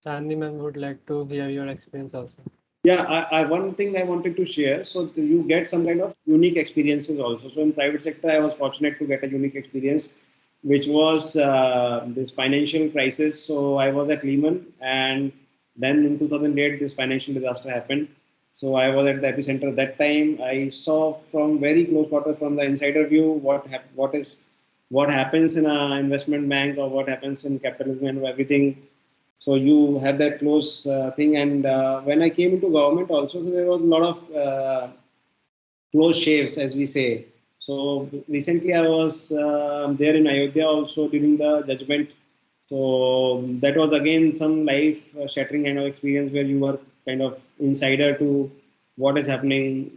Chandni ma'am would like to hear your experience also. Yeah, one thing I wanted to share. So you get some kind of unique experiences also. So in private sector, I was fortunate to get a unique experience, which was this financial crisis. So I was at Lehman, and then in 2008, this financial disaster happened. So I was at the epicenter that time. I saw from very close quarter, from the insider view, what happens in a investment bank, or what happens in capitalism and everything. So you have that close thing. And when I came into government also, there was a lot of close shaves, as we say. So recently I was there in Ayodhya also during the judgment. So that was again some life shattering kind of experience, where you were kind of insider to what is happening.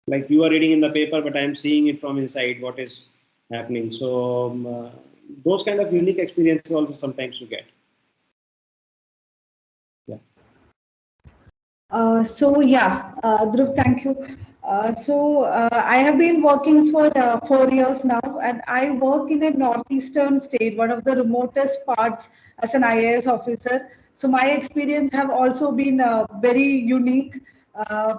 Like you are reading in the paper, but I'm seeing it from inside what is happening. So those kind of unique experiences also sometimes you get. Yeah. Dhruv, thank you. I have been working for 4 years now, and I work in a northeastern state, one of the remotest parts, as an IAS officer. So my experience have also been very unique. Uh,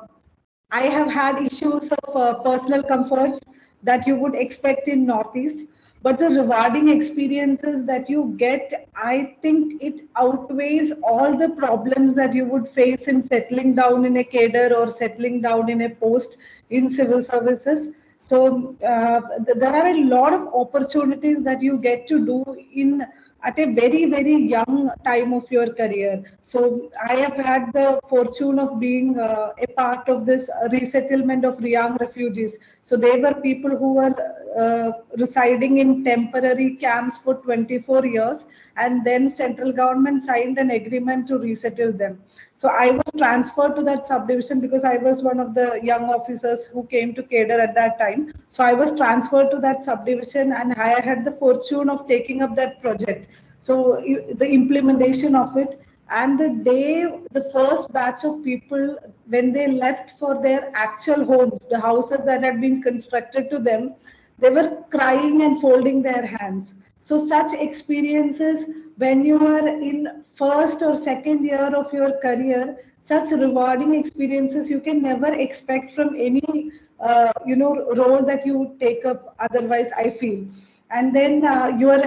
I have had issues of personal comforts that you would expect in Northeast, but the rewarding experiences that you get, I think it outweighs all the problems that you would face in settling down in a cadre or settling down in a post in civil services. So there are a lot of opportunities that you get to do in at a very young time of your career. So I have had the fortune of being a part of this resettlement of young refugees. So they were people who were residing in temporary camps for 24 years, and then central government signed an agreement to resettle them. So I was transferred to that subdivision because I was one of the young officers who came to cadre at that time. So I was transferred to that subdivision, and I had the fortune of taking up that project. So the implementation of it, and the day the first batch of people, when they left for their actual homes, the houses that had been constructed to them, they were crying and folding their hands. So such experiences, when you are in first or second year of your career, such rewarding experiences you can never expect from any role that you take up otherwise, I feel. And then your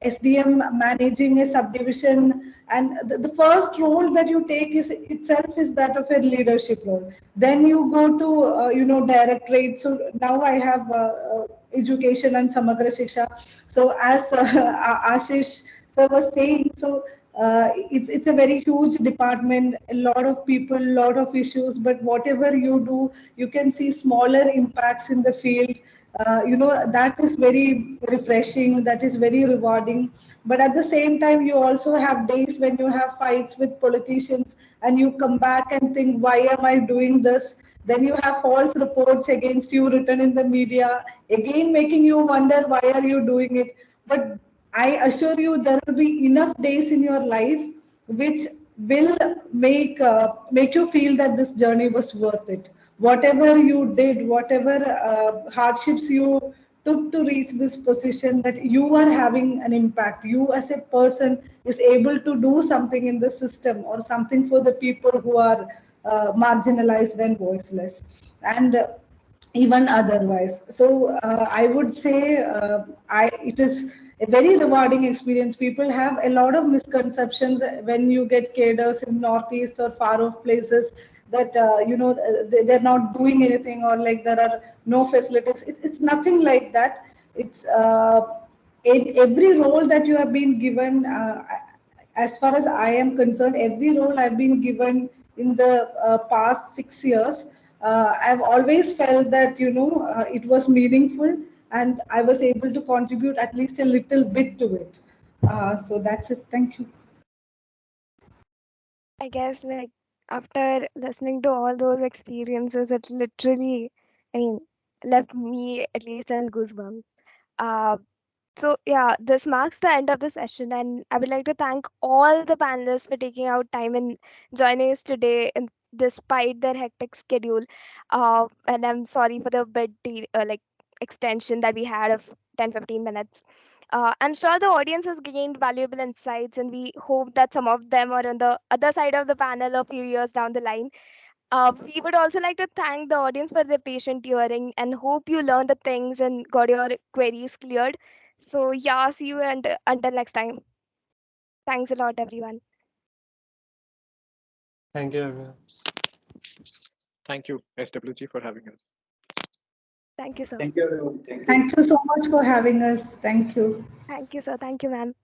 SDM managing a subdivision, and the first role that you take is itself is that of a leadership role. Then you go to directorate. So now I have education and Samagra Shiksha. So as Ashish sir was saying, so It's a very huge department, a lot of people, a lot of issues, but whatever you do, you can see smaller impacts in the field. That is very refreshing, that is very rewarding. But at the same time, you also have days when you have fights with politicians and you come back and think, why am I doing this? Then you have false reports against you written in the media, again making you wonder, why are you doing it? But I assure you, there will be enough days in your life which will make you feel that this journey was worth it. Whatever you did, whatever hardships you took to reach this position, that you are having an impact. You as a person is able to do something in the system or something for the people who are marginalized and voiceless. And even otherwise. So I would say it is a very rewarding experience. People have a lot of misconceptions when you get cadres in Northeast or far off places that they're not doing anything, or like there are no facilities. It's nothing like that. It's in every role that you have been given. As far as I am concerned, every role I've been given in the past 6 years, I've always felt that it was meaningful, and I was able to contribute at least a little bit to it. So that's it. Thank you. I guess like after listening to all those experiences, it literally, I mean, left me at least in goosebumps. Uh, So, yeah, this marks the end of the session, and I would like to thank all the panelists for taking out time and joining us today, and despite their hectic schedule. And I'm sorry for the like extension that we had of 10-15 minutes. I'm sure the audience has gained valuable insights, and we hope that some of them are on the other side of the panel a few years down the line. We would also like to thank the audience for their patient hearing and hope you learned the things and got your queries cleared. So, yeah, see you and until next time. Thanks a lot, everyone. Thank you, everyone. Thank you, SWG, for having us. Thank you, sir. Thank you, everyone. Thank you. Thank you so much for having us. Thank you. Thank you, sir. Thank you, ma'am.